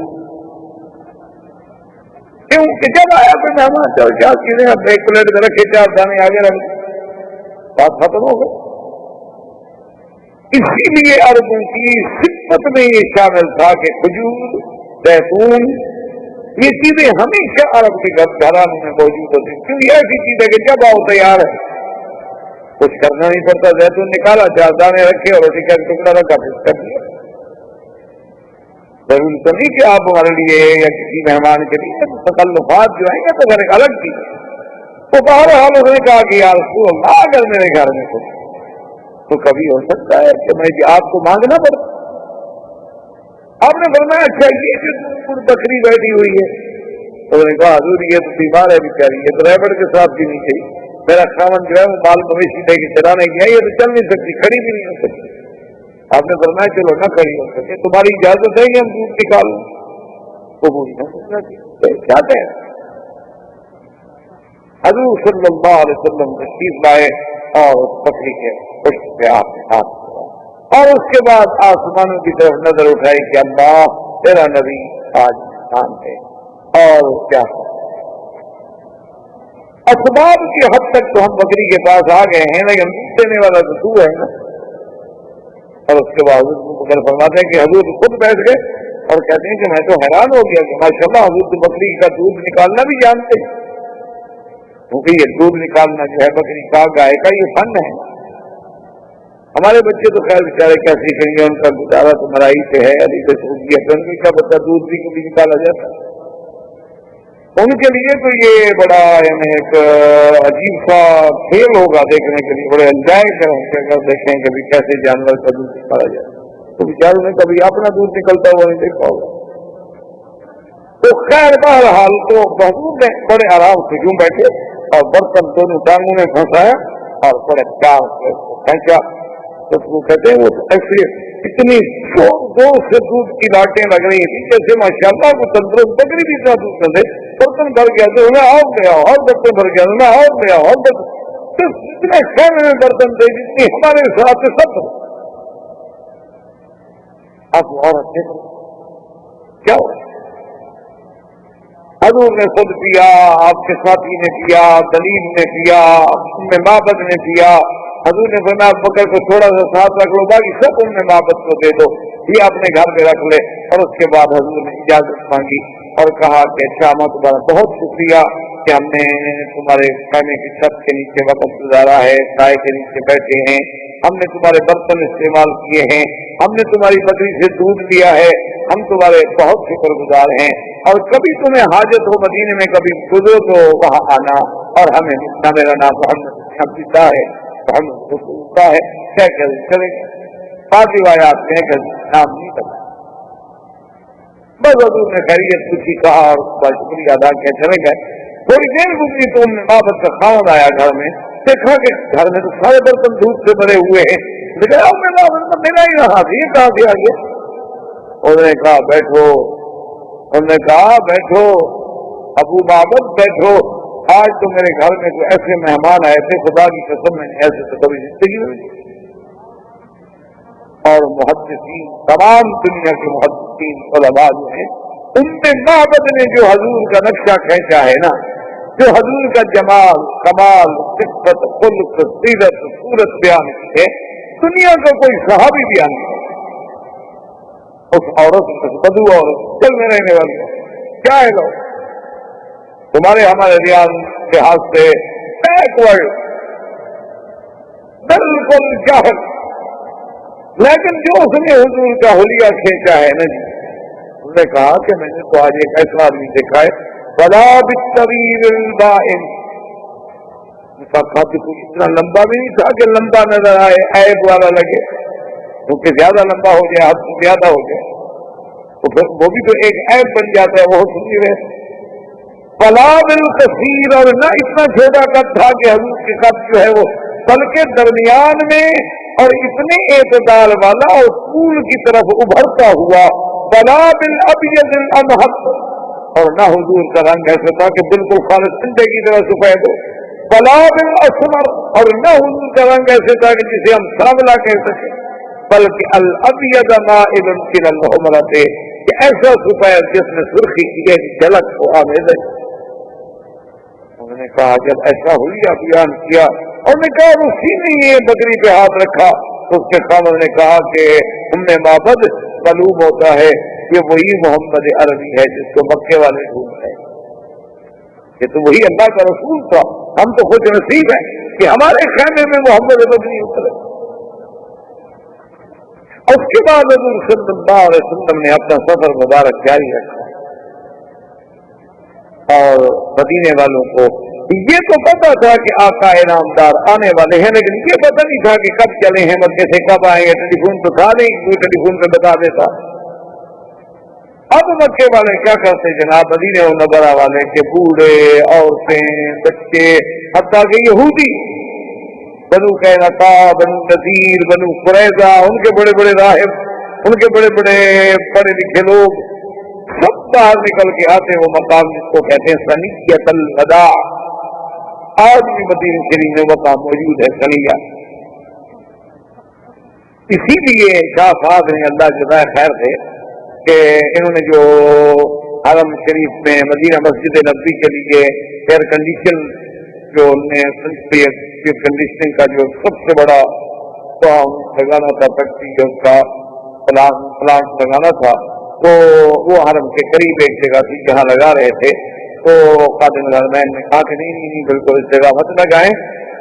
کیونکہ جب آیا تو مہمان چل کیا چیزیں ایک پلیٹ میں رکھے، 4 دانے آگے رکھ، بات ختم ہو گئی. اسی لیے عربوں کی صفت میں یہ شامل تھا کہ کھجور، زیتون، یہ چیزیں ہمیشہ عرب کے گھرانوں میں موجود ہوتی. کیوں یہ ایسی چیز ہے کہ جب آؤ تیار ہے، کچھ کرنا نہیں پڑتا. زیتون نکالا، 4 دانے رکھے اور روٹی کا ٹکڑا رکھا، پھر کر دیا. ضروری تو نہیں کہ آپ ہمارے لیے یا کسی مہمان کے لیے. تکلفات جو ہیں یہ تو گھر ایک الگ چیز ہے. تو بہرحال اس نے کہا کہ یا رسول اللہ اگر میرے گھر میں کچھ تو کبھی ہو سکتا ہے کہ میں آپ کو مانگنا پڑے. آپ نے فرمایا اچھا یہ جو بکری بیٹھی ہوئی ہے، تو نے کہا حضور یہ تو بیمار ہے بیچاری، یہ ڈرائیور کے ساتھ بھی نہیں چاہیے. میرا خاوند جو ہے وہ مال مویشی لے کے چلانے گیا، یہ تو چل نہیں سکتی، کھڑی بھی نہیں ہو سکتی. آپ نے فرمایا چلو نہ کھڑی ہو سکے، تمہاری اجازت ہے کہ ہم دودھ نکالوں؟ قبول نہ چاہتے ہیں. حضور صلی اللہ علیہ وسلم تشریف لائے اور اس بکری کے پشت پہ آپ کے ہاتھ دیا، اور اس کے بعد آسمانوں کی طرف نظر اٹھائی کہ اللہ تیرا نبی آج انسان ہے. اور کیا اسباب کی حد تک تو ہم بکری کے پاس آ گئے ہیں، لیکن دودھ دینے والا تو تو ہے نا. اور اس کے بعد حضور فرماتے ہیں کہ حضور خود بیٹھ گئے اور کہتے ہیں کہ میں تو حیران ہو گیا کہ ماشاءاللہ حضور تو بکری کا دودھ نکالنا بھی جانتے ہیں. کیونکہ یہ دودھ نکالنا جو ہے بکری کا، گائے کا، یہ فن ہے. ہمارے بچے تو خیر بیچارے کیا سیکھیں گے، ان کا گزارا تو مرائی سے ہے، علی سے سوکھی ہے، کا بچہ دودھ بھی کبھی نکالا جاتا ہے. ان کے لیے تو یہ بڑا یعنی ایک عجیب سا کھیل ہوگا دیکھنے کے لیے، بڑے انجوائے کریں گے اگر دیکھیں کبھی کیسے جانور کا دودھ نکالا جائے. تو بیچاروں نے کبھی اپنا دودھ نکلتا ہوا نہیں دیکھا ہوگا. تو خیر بہرحال تو حضور نے بڑے آرام سے کیوں بیٹھے اور برتن دونوں ٹانگوں میں پھنسایا اور بڑے پیار سے پھینچا. اس کو کہتے ہیں وہ ایسے اتنی زور سے دودھ کی لاٹیں لگ رہی تھی جیسے ماشاءاللہ کو تندرست بکری بھی اتنا دودھ نہ دے. برتن بھر گیا تو میں آؤ گیا، اور برتن بھر گیا تو میں آؤ گیا، اور برتن اتنے خیمے میں برتن دے جتنی ہمارے حساب سے سب. آپ عورت دیکھ کیا ہو، حضور نے خود پیا، آپ کے ساتھی نے پیا، دلیل نے پیا، معبد نے پیا. حضور نے فرمایا بکر کو تھوڑا سا ساتھ رکھ لو، باقی سب معبد کو دے دو، یہ اپنے گھر میں رکھ لے. اور اس کے بعد حضور نے اجازت مانگی اور کہا کہ اچھا تمہارا بہت شکریہ کہ ہم نے تمہارے خیمے کی چھت کے نیچے وقت گزارا ہے، سائے کے نیچے بیٹھے ہیں، ہم نے تمہارے برتن استعمال کیے ہیں، ہم نے تمہاری بکری سے دودھ لیا ہے، ہم تمہارے بہت شکر گزار ہیں. اور کبھی تمہیں حاجت ہو مدینے میں کبھی گزرو تو وہاں آنا اور ہمیں نہ. میرا نام محمد عبداللہ ہے، محمد رسول ہے، کہہ کر چلے گئے. بعض روایات میں کہ نام نہیں کرتا. بس حضور نے خیریت پوچھی، کہا اور اس کا شکریہ ادا کیا چلے گئے. تھوڑی دیر گزری تو ہم نے معبد کا خاوند آیا گھر میں، دیکھا کہ گھر میں تو سارے برتن دودھ سے بھرے ہوئے ہیں. میرا ہی رہا تھا، یہ کہاں سے آ گیا؟ انہوں نے کہا بیٹھو. انہوں نے کہا بیٹھو ابو معبد بیٹھو، آج تو میرے گھر میں کوئی ایسے مہمان آئے تھے، خدا کی قسم میں ایسے تو کبھی زندگی میں. اور محدثین، تمام دنیا کے محدثین علماء جو ہیں، ان میں معبد نے جو حضور کا نقشہ کھینچا ہے نا، جو حضور کا جمال، کمال، صفت، خلق، سیرت، صورت بیان کی ہے، دنیا کا کوئی صحابی بیان نہیں. اس عورت بدو عورت چلنے رہنے والی کیا ہے لوگ تمہارے ہمارے ریاض لحاظ سے بیکورڈ، بالکل جاہل. لیکن جو اس نے حضور کا حلیہ کھینچا ہے نا جی، انہوں نے کہا کہ میں نے تو آج ایک ایسا آدمی دیکھا ہے بلا بالطویل البائن، کہا کہ کوئی اتنا لمبا بھی نہیں تھا کہ لمبا نظر آئے، عیب والا لگے، کیونکہ زیادہ لمبا ہو جائے، حد سے زیادہ ہو جائے تو پھر وہ بھی تو ایک عیب بن جاتا ہے، وہ سنی رہے۔ بلا بالکثیر، اور نہ اتنا چھوٹا قد تھا کہ حضور کے قد جو ہے وہ بلکہ درمیان میں، اور اتنے اعتدال والا اور طول کی طرف ابھرتا ہوا۔ بلا بالابیض الامحق، اور نہ حضور کا رنگ ایسا تھا کہ بالکل خالص انڈے کی طرح سفید ہو۔ بلا بالاسمر، اور نہ حضور کا رنگ ایسے تھا کہ جسے ہم سانولا کہہ سکیں، بلکہ الابیض مائل الى الحمرۃ، کہ ایسا سفید جس میں سرخی کی ایک جھلک کو آمیز ہے۔ انہوں نے کہا جب ایسا ہوئی یا بیان کیا، اور نے کہا اسی نے یہ بکری پہ ہاتھ رکھا، تو اس کے خاوند نے کہا کہ معبد معلوم ہوتا ہے یہ وہی محمد عربی ہے جس کو مکے والے ڈھونڈ رہے ہیں، یہ تو وہی اللہ کا رسول تھا، ہم تو خوش نصیب ہیں کہ ہمارے خیمے میں محمد عربی اترے۔ اس کے بعد حضور صلی اللہ علیہ وسلم نے اپنا سفر مبارک جاری رکھا، اور مدینے والوں کو یہ تو پتا تھا کہ آقا انعامدار آنے والے ہیں، لیکن یہ پتہ نہیں تھا کہ کب چلے ہیں، مکے سے کب آئیں گے، ٹیلی فون تو تھا نہیں، کوئی ٹیلی فون پہ بتا دیتا۔ اب مکے والے کیا کرتے جناب، مدینے منورہ والے کے بوڑھے، عورتیں، بچے، حتیٰ کہ یہودی، بنو قینقاع، بنو نذیر، بنو قریظہ، ان کے بڑے بڑے راہب، ان کے بڑے بڑے پڑھے لکھے لوگ سب باہر نکل کے آتے، وہ مقام جس کو کہتے ہیں ثنیۃ الوداع، آج بھی مدینہ شریف میں مقام موجود ہے ثنیہ۔ اسی لیے شاہ صاحب نے اللہ جزائے خیر سے کہ انہوں نے جو حرم شریف میں مدینہ مسجد نبوی کے لیے ایئر کنڈیشن جو ایئر کنڈیشننگ کا جو سب سے بڑا کام لگانا تھا، فیکٹری جو اس کا پلانٹ لگانا تھا، تو وہ حرم کے قریب ایک جگہ تھی جہاں لگا رہے تھے، تو خادم الحرمین نے کہا کہ نہیں بالکل اس جگہ مت لگائیں،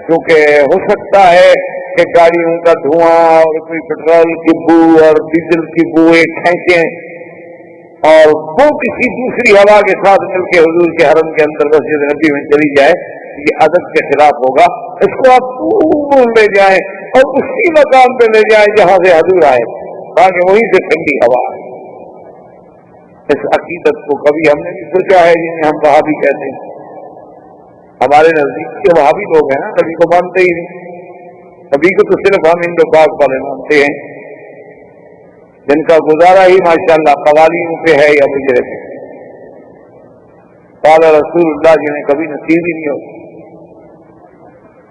کیونکہ ہو سکتا ہے کہ گاڑیوں کا دھواں اور کوئی پٹرول کی بو اور ڈیزل کی بوئیں کھینچیں اور وہ کسی دوسری ہوا کے ساتھ مل کے حضور کے حرم کے اندر مسجد نبی میں چلی جائے، یہ ادب کے خلاف ہوگا، اس کو آپ دور لے جائیں اور اسی مقام پہ لے جائیں جہاں سے حضور آئے، تاکہ وہیں سے ٹھنڈی ہوا آئے۔ اس عقیدت کو کبھی ہم نے نہیں سوچا ہے جنہیں ہم وہابی کہتے ہیں، ہمارے نزدیک کے وہابی لوگ ہیں نا، کبھی کو مانتے ہی نہیں، کبھی کو تو صرف ہم ہندو پاک والے مانتے ہیں جن کا گزارا ہی ماشاءاللہ قوالیوں پہ ہے یا مجرے پہ، قال رسول اللہ جنہیں کبھی نصیب ہی نہیں ہوتی۔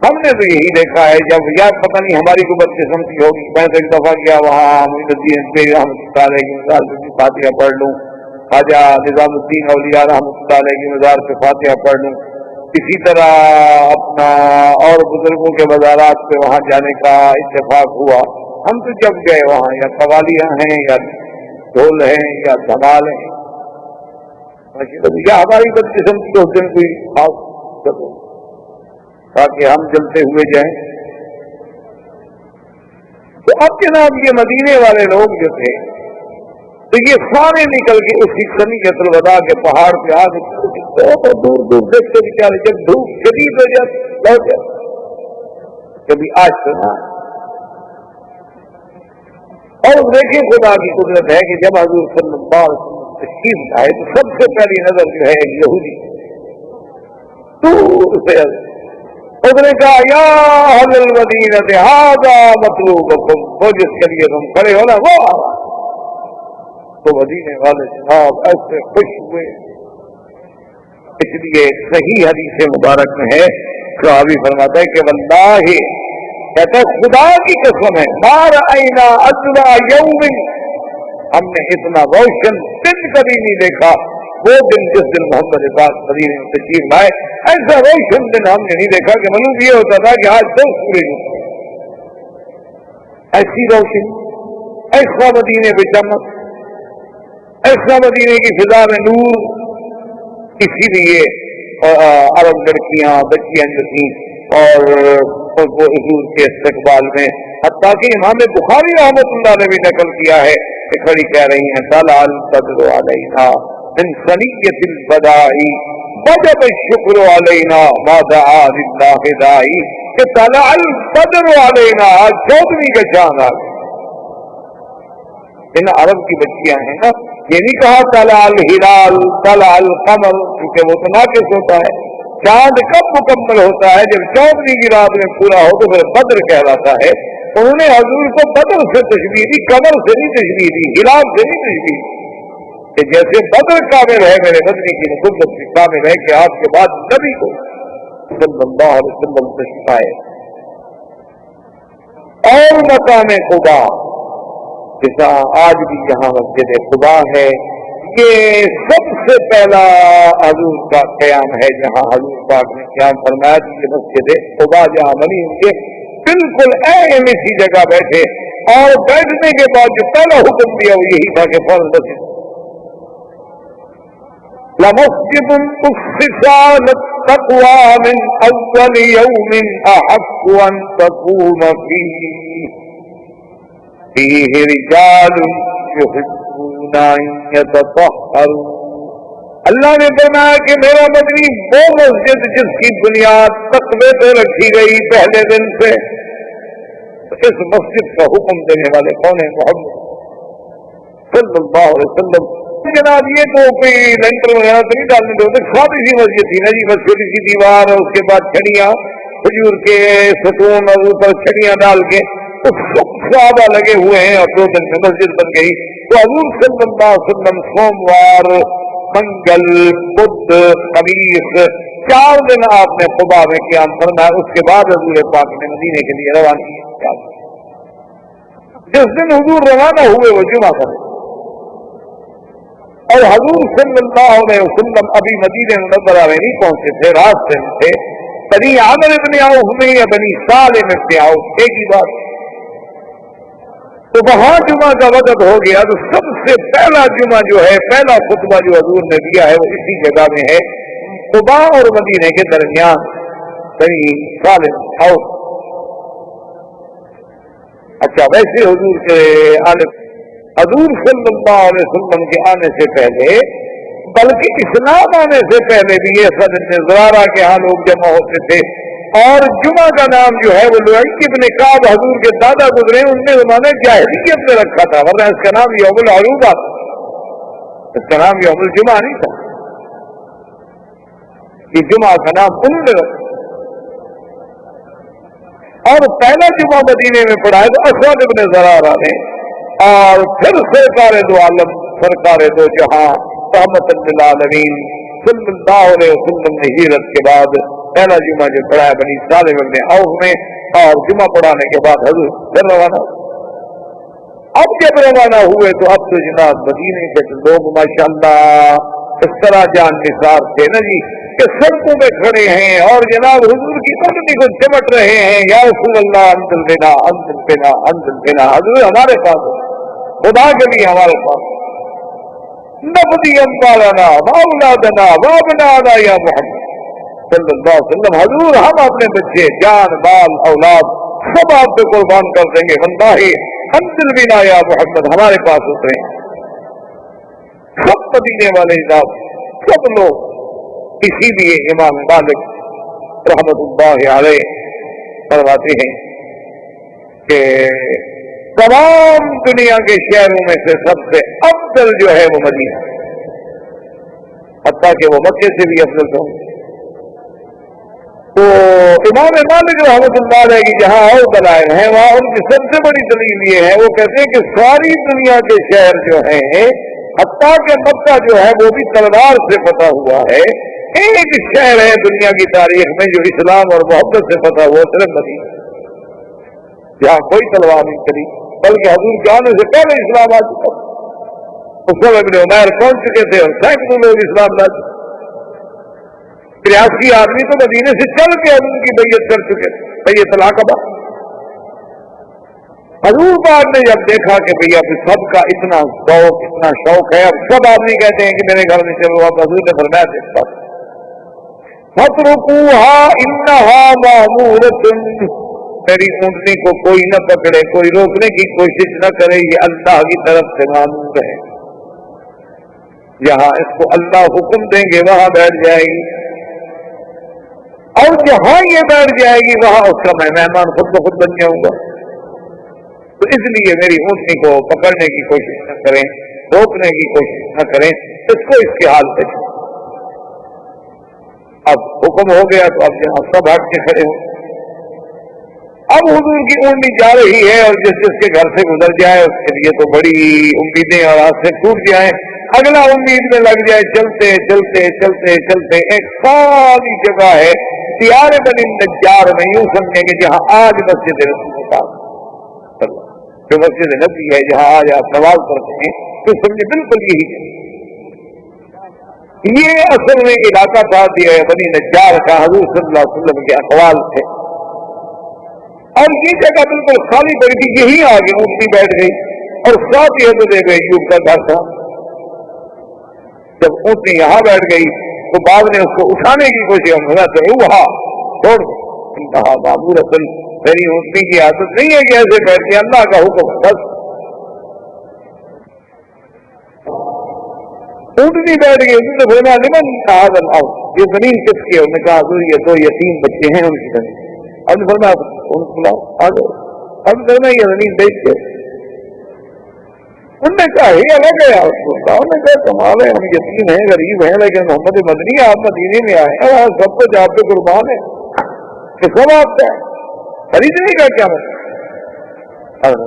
ہم نے تو یہی دیکھا ہے، جب یاد پتہ نہیں ہماری کو بدقسمتی ہوگی، میں تو ایک دفعہ گیا وہاں معین الدین پہ رحمۃ اللہ علیہ کی مزار پہ فاتحہ پڑھ لوں، خواجہ نظام الدین اولیاء رحمۃ اللہ علیہ کی مزار پہ فاتحہ پڑھ لوں، اسی طرح اپنا اور بزرگوں کے مزارات پہ وہاں جانے کا اتفاق ہوا۔ ہم تو جب گئے وہاں یا قوالیاں ہیں یا ڈھول ہیں یا دھمال ہیں، یا ہماری بدقسمتی کو اس دن کوئی خاص کرو تاکہ ہم جلتے ہوئے جائیں۔ تو اب جناب یہ مدینے والے لوگ جو تھے تو یہ سارے نکل کے اسی ثنیۃ الوداع کے پہاڑ پہ آ کے دور دور دیکھتے بیچارے، جب دھوپ شدید ہو جاتی کبھی آج سنا، اور دیکھیں خدا کی قدرت ہے کہ جب حضور صلی اللہ علیہ وسلم تشریف آئے تو سب سے پہلی نظر جو ہے ایک یہودی دور سے اس نے کہا یا اہل المدینہ ھذا مطلوبکم، وہ جس کے لیے تم کھڑے ہو نا وہ آ رہا۔ تو مدینے والے جناب ایسے خوش ہوئے، اس لیے صحیح حدیث مبارک میں ہے، صحابی فرماتا ہے کہ واللہ، کہتا ہے خدا کی قسم ہے، ما رأینا اضوا یوم، ہم نے اتنا روشن دن کبھی نہیں دیکھا، وہ دن جس دن محمد پاک مدینے میں تشریف لائے، ایسا روشن دن ہم نے نہیں دیکھا کہ معلوم یہ ہوتا تھا کہ آج 10 سورج ایسی روشنی، ایسا مدینے پہ چمک، ایسا مدینے کی فضا میں نور۔ اسی لیے عرب لڑکیاں بچیاں جو تھیں اور وہ حضور کے استقبال میں، حتیٰ کہ امام بخاری رحمۃ اللہ نے بھی نقل کیا ہے کھڑی کہہ رہی ہیں طلع البدر علینا من ثنیۃ الوداع وجب الشکر علینا ما دعا للہ داعی کہ طلع البدر علینا، آج 14ویں کا چاند آ گیا۔ ان عرب کی بچیاں ہیں نا، یہ نہیں کہا طلع الہلال طلع القمر، کیونکہ وہ تو ناقص ہوتا ہے۔ چاند کب مکمل ہوتا ہے؟ جب 14ویں کی رات میں پورا ہو تو پھر بدر کہلاتا ہے۔ انہوں نے حضور کو بدر سے تشبیہ دی، قمر سے نہیں تشبیہ دی، ہلال سے نہیں تشبیہ دی، کہ جیسے بدر کامل ہے میرے بدنی کی نبوت کامل ہے کہ آپ کے بعد نبی کو صلی اللہ علیہ وسلم تشریف آئے۔ اور مقام قبا، جیسا آج بھی یہاں مسجد قبا ہے، یہ سب سے پہلا حضور کا قیام ہے جہاں حضور پاک نے قیام فرمایا تھا کہ مسجد قبا جہاں بنی ان کے بالکل اہم اسی جگہ بیٹھے، اور بیٹھنے کے بعد جو پہلا حکم دیا وہ یہی تھا کہ فرض مسجد لمسجد أسس على التقوى من أول يوم أحق أن تقوم فيه رجال يحبون أن يتطهروا۔ اللہ نے فرمایا کہ میرا مدنی وہ مسجد جس کی بنیاد تقوی پہ رکھی گئی پہلے دن سے، اس مسجد کا حکم دینے والے کون ہیں؟ محمد صلی اللہ علیہ وسلم۔ جناب یہ تو کوئی لینٹر وغیرہ تو نہیں ڈالنے ہوتے، چھوٹی سی مسجد تھی نا جی، بس چھوٹی سی دیوار اور اس کے بعد چھڑیاں، کھجور کے ستون اور اوپر چھڑیاں ڈال کے تو صحابہ لگے ہوئے ہیں، اور 2 دن میں مسجد بن گئی۔ تو حضور صلی اللہ علیہ وسلم سوموار، منگل، بدھ، خمیس 4 دن آپ نے قبا میں قیام فرمایا۔ اس کے بعد حضور پاک نے مدینے کے لیے روانہ کیا۔ جس دن حضور روانہ ہوئے وہ جمعہ تھا، اور حضور صلی اللہ علیہ وسلم ابھی مدینہ منورہ میں نہیں پہنچے تھے، راستے میں تھے، بنی عامر ابن عوف میں یا بنی سالم ابن عوف، ایک ہی بات۔ تو وہاں جمعہ کا وقت ہو گیا، تو سب سے پہلا جمعہ جو ہے، پہلا خطبہ جو حضور نے دیا ہے وہ اسی جگہ میں ہے، قباء اور مدینے کے درمیان، بنی سالم عوف۔ اچھا، ویسے حضور کے حضور صلی اللہ علیہ وسلم کے آنے سے پہلے، بلکہ اسلام آنے سے پہلے بھی یہ سب زرارہ کے ہاں لوگ جمع ہوتے تھے، اور جمعہ کا نام جو ہے وہ لؤی بن کعب حضور کے دادا گزرے، ان نے زمانے جاہلیت میں رکھا تھا، ورنہ اس کا نام یوم العروبہ، اس کا نام یوم الجمعہ نہیں تھا، یہ جمعہ کا نام انہوں نے رکھا۔ اور پہلا جمعہ مدینے میں پڑھا ہے تو اسود ابن زرارہ نے، اور پھر سرکار دو عالم، سرکار دو جہاں رحمت للعالمین صلی اللہ علیہ وسلم نے ہجرت کے بعد پہلا جمعہ جو پڑھا ہے بنی سالم ابن عوف میں، اور جمعہ پڑھانے کے بعد حضور پھر روانہ۔ اب جب روانہ ہوئے تو اب تو جناب مدینے کے لوگ ماشاءاللہ اس طرح جان نثار تھے نا جی، کہ سڑکوں میں کھڑے ہیں اور جناب حضور کی پگڑی کو چمٹ رہے ہیں، یا رسول اللہ انزل بنا انزل بنا انزل بنا، حضور ہمارے پاس، خدا کے لیے ہمارے پاس، نفدی اموالنا واولادنا وابنانا یا محمد صلی اللہ علیہ وسلم، حضور ہم اپنے بچے، جان، مال، اولاد سب آپ پہ قربان کر دیں گے، واللہ انزل بنا یا محمد، ہمارے پاس اترے۔ سب مدینے والے جناب، سب لوگ، اسی لیے امام مالک رحمت اللہ علیہ فرماتے ہیں کہ تمام دنیا کے شہروں میں سے سب سے افضل جو ہے وہ مدینہ، حتیٰ کہ وہ مکے سے بھی افضل ہوں۔ تو امام مالک رحمۃ اللہ علیہ کی جہاں اور دلائل ہیں، وہاں ان کی سب سے بڑی دلیل یہ ہے، وہ کہتے ہیں کہ ساری دنیا کے شہر جو ہیں، حتیٰ کہ مکہ جو ہے وہ بھی تلوار سے فتح ہوا ہے، ایک شہر ہے دنیا کی تاریخ میں جو اسلام اور محبت سے فتح ہوا، صرف مدینہ، جہاں کوئی تلوار نہیں چلی، بلکہ حضور کے آنے سے پہلے اسلام آ چکا، اس وقت ابن عمیر پہنچ چکے تھے اور سینکڑوں لوگ اسلام لا چکے، 83 آدمی تو مدینے سے چل کے حضور کی بیعت کر چکے تھے، بیعت العقبہ۔ حضور پاک نے جب دیکھا کہ بھئی اب سب کا اتنا شوق ہے، اب سب آدمی کہتے ہیں کہ میرے گھر میں چلو، اب حضور نے فرمایا دیکھتا فَاتْرُكُوهَا إِنَّهَا مَأْمُورَةٌ میری اونٹنی کو کوئی نہ پکڑے، کوئی روکنے کی کوشش نہ کرے، یہ اللہ کی طرف سے معمول ہے، جہاں اس کو اللہ حکم دیں گے وہاں بیٹھ جائے گی، اور جہاں یہ بیٹھ جائے گی وہاں اس کا میں مہمان خود بخود بن جاؤں گا۔ تو اس لیے میری اونٹنی کو پکڑنے کی کوشش نہ کریں، روکنے کی کوشش نہ کریں، اس کو اس کے حال پہ۔ اب حکم ہو گیا تو اب جہاں سب ہٹ کے کھڑے ہو۔ اب حضور کی اونٹنی جا رہی ہے اور جس جس کے گھر سے گزر جائے اس کے لیے تو بڑی امیدیں اور ہاتھ سے ٹوٹ جائیں، اگلا امید میں لگ جائے، چلتے چلتے چلتے چلتے ایک خالی جگہ ہے دیار بنی نجار میں، یوں سمجھیں کہ جہاں آج مسجد رسول اللہ جو مسجد نبی ہے، جہاں آج آپ نماز پڑھتے ہیں، تو سمجھے بالکل یہی ہے۔ یہ اصل میں علاقہ تھا دیار بنی نجار کا، حضور صلی اللہ علیہ وسلم کے اقوال تھے، اور یہ جگہ بالکل خالی پڑی تھی، یہی آگے اونٹنی بیٹھ گئی اور ساتھ یہ تو دیکھ ایوب کا گھر تھا۔ جب اونٹنی یہاں بیٹھ گئی تو بعد نے اس کو اٹھانے کی کوشش کی، وہاں چھوڑ کہا بابو رسول میری اونٹنی کی عادت نہیں ہے کہ ایسے بیٹھ کے، اللہ کا حکم بس۔ اونٹنی بیٹھ گئی، اس نے فرمایا لمن هذا الارض، یہ زمین کس کی ہے؟ انہوں نے کہا حضور یہ دو یتیم بچے ہیں ان کی زمین۔ اب نے فرمایا ان کو لاؤ آ جاؤ، اب کرنا یہ زمین بیچ کے۔ انہوں نے کہا یہ الگ ہے، انہوں نے کہا کمال ہے، ہم یتیم ہیں غریب ہیں لیکن محمد مدنی آپ مدینے میں آئے ہیں، سب کچھ آپ پہ قربان ہے، کہ سب آپ کا ہے، خریدنے کا کیا مطلب؟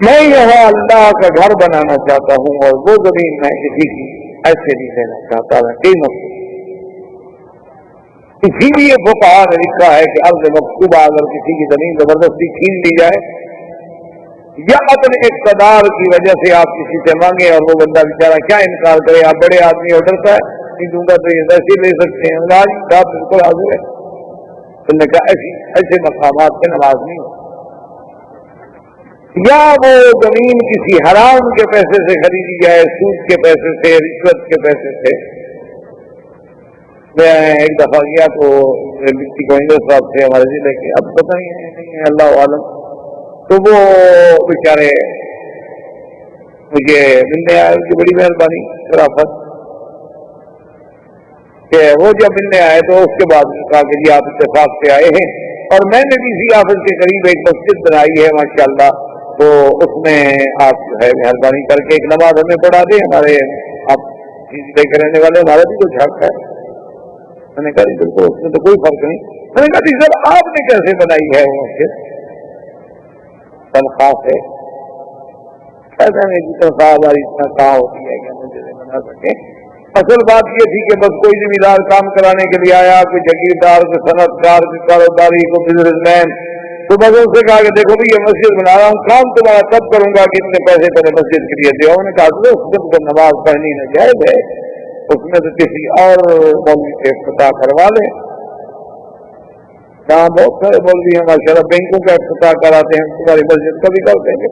میں یہاں اللہ کا گھر بنانا چاہتا ہوں اور وہ زمین میں کسی کی ایسے نہیں دینا چاہتا میں، کئی مقصد۔ اسی لیے فقہا نے لکھا ہے کہ ارض مکتوبہ اگر کسی کی زمین زبردستی چھین لی جائے یا اپنے اقتدار کی وجہ سے آپ کسی سے مانگے اور وہ بندہ بیچارہ کیا انکار کرے، آپ بڑے آدمی اور ڈرتا ہے نہیں دوں گا تو یہ ویسے لے سکتے ہیں، آپ بالکل حاضر ہے۔ انہوں نے کہا ایسے مقامات پہ نماز نہیں ہو، یا وہ زمین کسی حرام کے پیسے سے خریدی جائے، سود کے پیسے سے، رشوت کے پیسے سے۔ میں ایک دفعہ گیا تو ڈپٹی کمشنر صاحب سے ہمارے ضلع کے، اب پتہ نہیں ہے اللہ عالم، تو وہ بیچارے مجھے ملنے آئے، ان کی بڑی مہربانی شرافت کہ وہ جب ملنے آئے تو اس کے بعد کہا کہ جی آپ اتفاق سے آئے ہیں اور میں نے بھی اسی آفس کے قریب ایک مسجد بنائی ہے ماشاءاللہ، تو اس میں آپ جو ہے مہربانی کر کے ایک نماز ہمیں پڑھا دیں، ہمارے آپ لے کے رہنے والے ہمارا بھی کچھ حق ہے۔ میں نے کہا بالکل اس میں تو کوئی فرق نہیں۔ میں نے کہا سر آپ نے کیسے بنائی ہے وہ مسجد؟ تنخواہ سے ایسا نہیں جی تنخواہ ہماری اتنا کہاں ہوتی ہے کہ ہم مسجد بنا سکیں۔ اصل بات یہ تھی کہ بس کوئی ذمہ دار کام کرانے کے لیے آیا، کوئی جگیردار، کوئی صنعت کار، کوئی کاروباری، کوئی بزنس مین، تو بس ان سے کہا کہ دیکھو بھی یہ مسجد بنا رہا ہوں، کام تمہارا تب کروں گا کہ اتنے پیسے پہلے مسجد کے لیے دے۔ انہوں نے کہا اس دن کو نماز پڑھنی نہ جائز ہے، اس میں تو کسی اور مولوی سے افتتاح کروا لیں۔ یہاں بہت سارے مولوی ہیں ماشاءاللہ بینکوں کا افتتاح کراتے ہیں، تمہاری مسجد کا بھی کر دیں گے،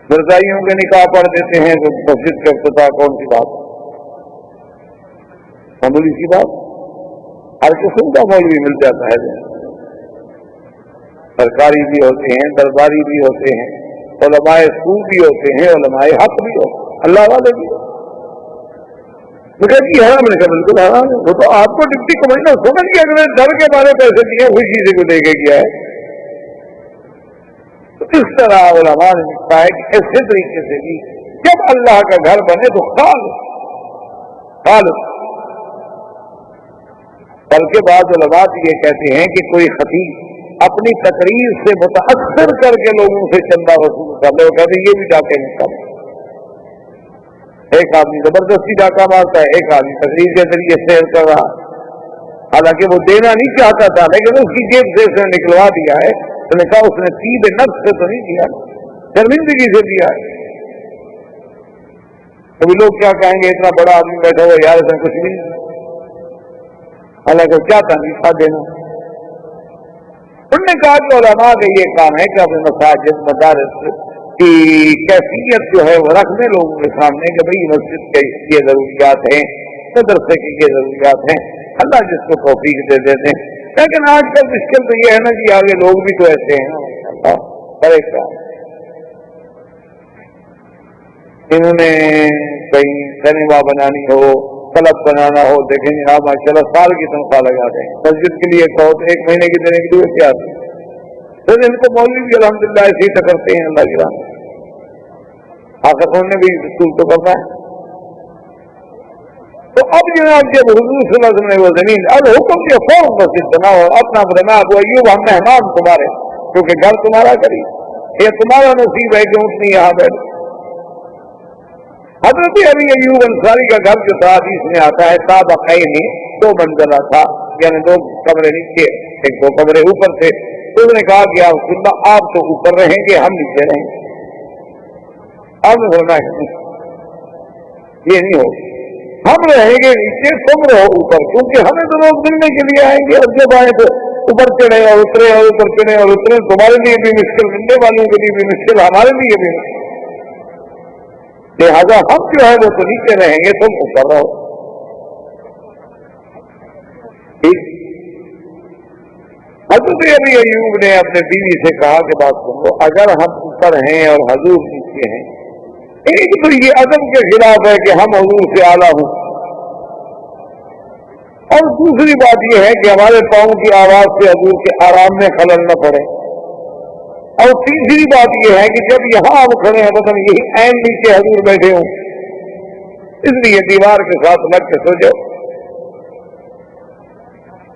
مرزائیوں کے نکاح پڑھ دیتے ہیں تو مسجد کا افتتاح کون سی بات ہے؟ معمولی سی بات، ہر قسم کا مولوی مل جاتا ہے، سرکاری بھی ہوتے ہیں، درباری بھی ہوتے ہیں، علماء سود بھی ہوتے ہیں، علماء حق بھی ہوتے ہیں، اللہ والے بھی ہوتے ہیں۔ حرام نے کہا بالکل حرام ہے، وہ تو آپ کو ڈپٹی کمشنر سمجھ کے اگلے ڈر کے بارے پیسے دیے، خوشی سے کو دے کے کیا ہے۔ تو اس طرح علماء نے لکھا ہے کہ ایسے طریقے سے بھی جب اللہ کا گھر بنے تو خالص بلکہ بعض علماء یہ کہتے ہیں کہ کوئی خطیب اپنی تقریر سے متاثر کر کے لوگوں سے چندہ وصول کر لے، وہ کہتے ہیں یہ بھی ڈاکے نہیں کرتے۔ ایک آدمی زبردستی ڈاکہ مارتا ہے، ایک آدمی تقریر کے ذریعے سیر کر رہا، حالانکہ وہ دینا نہیں چاہتا تھا لیکن اس کی جیب سے اس نے نکلوا دیا ہے۔ تو نے کہا اس نے طیب نفس سے تو نہیں دیا، شرمندگی سے دیا ہے۔ ابھی لوگ کیا کہیں گے اتنا بڑا آدمی بیٹھا ہوا یار اس نے کچھ نہیں، حالانکہ کیا تھا نہیں تھا دینا۔ انہوں نے کہا کہ علماء کا یہ کام ہے کہ اپنے مساجد مدارس کی کیفیت جو ہے وہ رکھ دیں لوگوں کے سامنے کہ بھئی مسجد کے یہ ضروریات ہیں، مدرسے کی یہ ضروریات ہیں، اللہ جس کو توفیق دے دیتے ہیں۔ لیکن آج کل مشکل تو یہ ہے نا کہ آگے لوگ بھی تو ایسے ہیں پریشان. انہوں نے کہیں سینما بنانی ہو، کلب بنانا ہو، دیکھیں جناب ماشاء اللہ سال کی تنخواہ لگا دیں. مسجد کے لیے کہو تو 1 مہینے کی دینے کے لیے کیا پھر ان کو مولوی بھی الحمدللہ ایسے ہی ٹکرتے ہیں. اللہ کی راہ آخر انہوں نے بھی اسکول تو کرنا ہے. تو اب جناب جب حضور صلی اللہ علیہ وسلم نے وہ زمین اب حکم دیا فوراً مسجد بناؤ، اپنا بنا ابو ایوب ہم مہمان تمہارے، کیونکہ گھر تمہارا قریب، یہ تمہارا نصیب ہے کہ اٹھنی یہاں بیٹھ. حضرت ابی ایوب انصاری کا گھر جو تھا حدیث میں آتا ہے سابقین 2 منزلہ تھا، یعنی 2 کمرے نیچے 2 کمرے اوپر تھے. تو انہوں نے کہا کہ آپ تو اوپر رہیں گے، ہم نیچے رہیں گے. اب ہونا ہے یہ نہیں ہوگا، ہم رہیں گے نیچے، تم رہو اوپر، کیونکہ ہمیں تو لوگ ملنے کے لیے آئیں گے، اور جب آئے تو اوپر چڑھے اور اترے اور اوپر چڑھے اور اترے، تمہارے لیے بھی مشکل، ملنے والوں کے لیے بھی مشکل، ہمارے لیے بھی مشکل. لہٰذا ہم جو ہے وہ تو نیچے رہیں گے، تم اوپر رہو. حضرت ابی ایوب نے اپنے بیوی سے کہا کہ بات سنو، اگر ہم اوپر ہیں اور حضور نیچے ہیں، ایک تو یہ ادب کے خلاف ہے کہ ہم حضور سے اعلیٰ ہوں، اور دوسری بات یہ ہے کہ ہمارے پاؤں کی آواز سے حضور کے آرام میں خلل نہ پڑے، اور تیسری بات یہ ہے کہ جب یہاں ہم کھڑے ہیں مثلا یہی عین نیچے حضور بیٹھے ہوں، اس لیے دیوار کے ساتھ لگ کے سو جاؤ،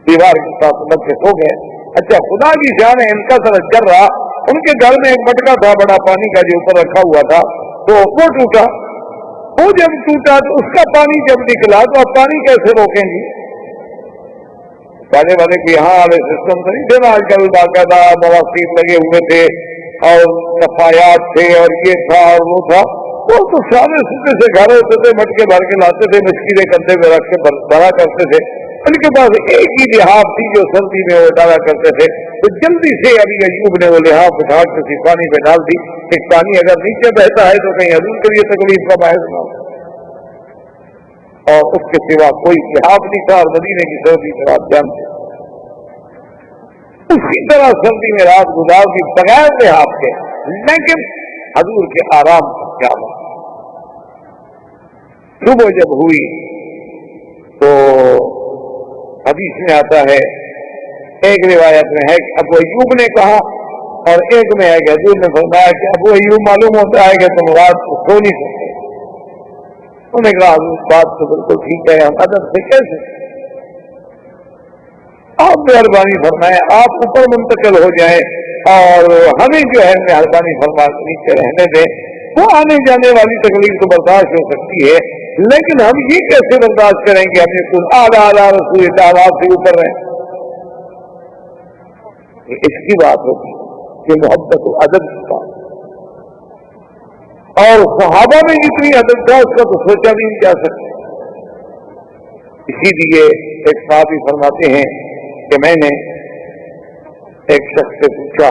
دیوار کے ساتھ لگ کے سو گئے. اچھا خدا کی شان ہے، ان کا سر چل رہا، ان کے گھر میں ایک مٹکا تھا بڑا پانی کا جو اوپر رکھا ہوا تھا، تو وہ ٹوٹا. وہ جب ٹوٹا تو اس کا پانی جب نکلا تو اب پانی کیسے روکیں گی؟ پہلے والے کے یہاں والے سسٹم تو نہیں تھے نا، آج کل باقاعدہ مواسیر لگے ہوئے تھے اور نفایات تھے اور یہ تھا اور وہ تھا. وہ تو سارے سیدھے سے گھر ہوتے تھے، مٹکے بھر کے لاتے تھے، مشکلیں کندھے میں رکھ کے بھرا کرتے تھے. ان کے پاس ایک ہی لحاف تھی جو سردی میں وہ ڈالا کرتے تھے، تو جلدی سے ابی ایوب نے وہ لحاف اٹھا کے کسی پانی پہ ڈال دی کہ پانی اگر نیچے بہتا ہے تو کہیں حضور کے لیے تکلیف کا باعث نہ ہو. اور اس کے سوا کوئی لحاف نہیں تھا، اور مدینے کی سردی میں آپ جانتے اسی طرح سردی میں رات گزار دی بغیر لحاف کے، لیکن حضور کے آرام کا کیا بات. صبح جب ہوئی تو حدیث میں آتا ہے، ایک روایت میں ہے کہ ابو ایوب نے کہا، اور ایک میں ہے کہ حضور نے فرمایا کہ ابو ایوب معلوم ہوتا ہے کہ تم رات کو سو نہیں سکتے. انہوں نے کہا حضور بات تو بالکل ٹھیک ہے، ہم ادب سے کیسے؟ آپ مہربانی فرمائیں، آپ اوپر منتقل ہو جائیں اور ہمیں جو ہے مہربانی فرما نیچے رہنے دیں. وہ آنے جانے والی تکلیف تو برداشت ہو سکتی ہے، لیکن ہم یہ کیسے برداشت کریں کہ ہم یہ خود اعلیٰ رسول اللہ سے اوپر رہیں؟ اس کی بات ہوتی ہے کہ محبت و ادب کی بات، اور صحابہ میں جتنی ادب تھا اس کا تو سوچا بھی نہیں جا سکتا. اسی لیے ایک صحابی فرماتے ہیں کہ میں نے ایک شخص سے پوچھا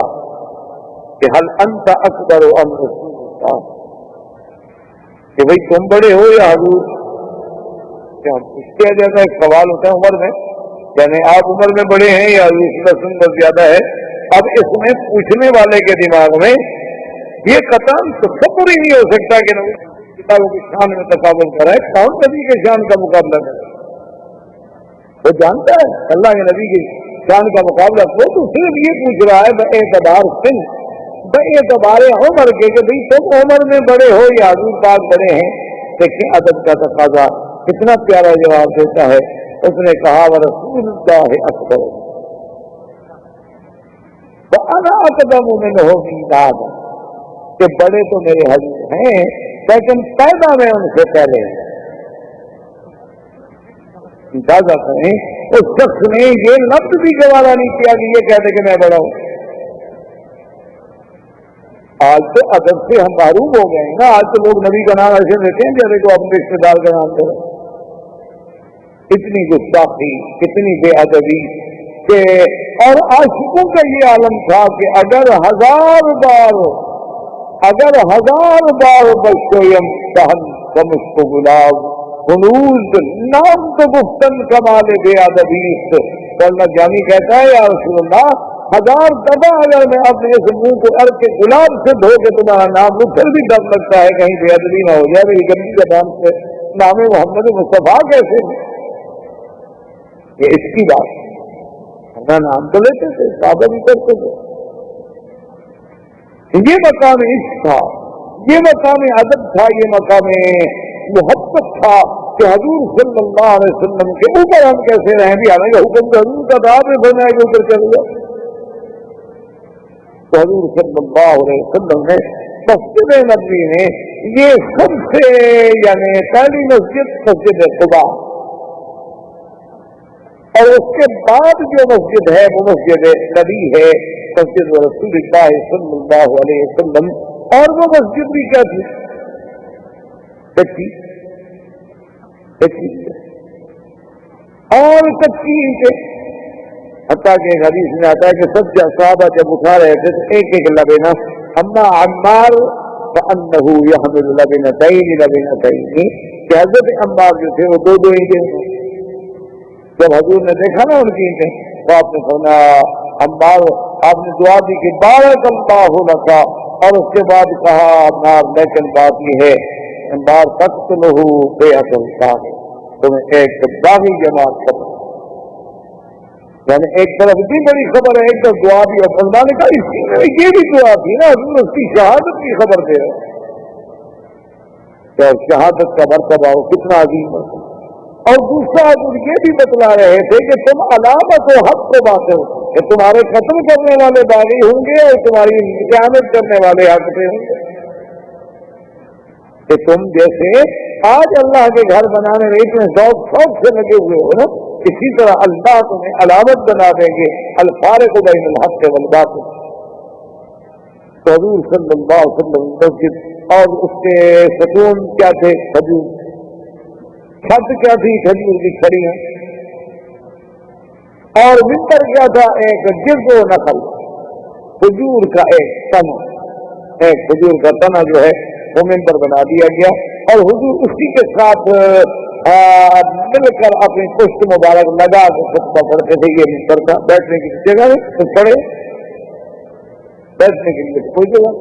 کہ حل انت اکبر ام رسول اللہ، کہ بھئی تم بڑے ہو یا حضور؟ کیا پوچھتے جاتا ہے، سوال ہوتا ہے عمر میں، یعنی آپ عمر میں بڑے ہیں یا حضور صلی اللہ علیہ وسلم بس زیادہ ہے. اب اس میں پوچھنے والے کے دماغ میں یہ قطعاً تصور ہی نہیں ہو سکتا کہ نبی کتابوں کی شان میں تقابل کرا ہے، کون نبی کے شان کا مقابلہ کرے؟ وہ جانتا ہے اللہ کے نبی کی شان کا مقابلہ، وہ تو صرف یہ پوچھ رہا ہے باعتبار سن، باعتبار عمر کے کہ بھئی تم عمر میں بڑے ہو یا حضور پاک بڑے ہیں. دیکھیں ادب کا تقاضا کتنا پیارا جواب دیتا ہے. اس نے کہا ورسول اللہ اکبر وانا اقدم منہ میلادا، کہ بڑے تو میرے حضور ہیں لیکن پیدا میں ان سے پہلے. اندازہ کریں اس شخص نے یہ لفظ بھی گوارا نہیں کیا کہ یہ کہتے کہ میں بڑا ہوں. آج تو ادب سے ہم معروف ہو گئے ہیں نا، آج تو لوگ نبی کا نام ایسے دیتے ہیں جیسے کو اپنے رشتے دار کا نام دے. اتنی گستاخی، کتنی بے ادبی کہ، اور عاشقوں کا یہ عالم تھا کہ اگر ہزار بار بشویم سہن کمشک گلاب ہنوز نام تو گفتن کمال بے ادبیست اللہ جامی کہتا ہے یا رسول اللہ 1000 دفعہ اگر میں اپنے اس منہ کو اڑ کے گلاب سے دھو کے تمہارا نام لوں پھر بھی ڈر لگتا ہے کہیں بے ادبی نہ ہو جائے میری گندی زبان سے نام محمد مصطفیٰ کیسے یہ اس کی بات ہے نام تو لیتے تھے صحابہ بھی کرتے تھے یہ مقام عشق تھا یہ مقام ادب تھا یہ مقام محبت تھا کہ حضور صلی اللہ علیہ وسلم کے اوپر ہم کیسے رہیں بھی حالانکہ حکم تو حضور کا تھا آپ نے فرمایا کہ اوپر چل گیا تو حضور صلی اللہ علیہ وسلم نے مسجد نبوی نے یہ سب سے یعنی پہلی مسجد قباء اور اس کے بعد جو مسجد ہے وہ مسجد نبی ہے مسجد رسول اللہ صلی اللہ علیہ وسلم اور وہ مسجد بھی کیا تھی اور کچی کے حتیٰ کہ ایک حدیث میں آتا ہے کہ سب صحابہ جب اٹھا رہے تھے تو ایک ایک لبینہ اما عمار فانه يحمل لبنتين کہ حضرت عمار جو تھے وہ 2 اینٹیں جب حضور نے دیکھا نا ان کی اینٹیں تو آپ نے فرمایا عمار آپ نے دعا دی کہ بارک اللہ لک اور اس کے بعد کہا عمار لیکن بات یہ ہے عمار تقتلہ بیعۃ الثانی تمہیں ایک باغی جماعت خبر یعنی ایک طرف بھی بڑی خبر ہے ایک طرف دعا بھی ہے فرمانے کا اسی میں یہ بھی دعا تھی نا حضور اس کی شہادت کی خبر دے رہے کیا شہادت کا مرتبہ وہ کتنا عظیم ہے اور دوسرا حضور یہ بھی بتلا رہے تھے کہ تم علامت و حق کو باتیں کہ تمہارے قتل کرنے والے باغی ہوں گے اور تمہاری قیامت کرنے والے حق پہ ہوں گے کہ تم جیسے آج اللہ کے گھر بنانے میں اتنے شوق سے لگے ہوئے ہو نا اسی طرح اللہ تمہیں علامت بنا دیں گے الفارق بین الحق والباطل تو حضور صلی اللہ علیہ وسلم مسجد اور اس کے ستون کیا تھے کھجور چھت کیا تھی کھجور کی چھڑیاں اور منبر کیا تھا ایک جرد و نخل کھجور کا ایک تنا ایک کھجور کا تنا جو ہے وہ منبر بنا دیا گیا اور حضور اسی کے ساتھ مل کر اپنی پشت مبارک لگا کے خطبہ پڑھتے تھے یہ منبر تھا بیٹھنے کی جگہ نہیں پڑے بیٹھنے کے لیے کوئی جگہ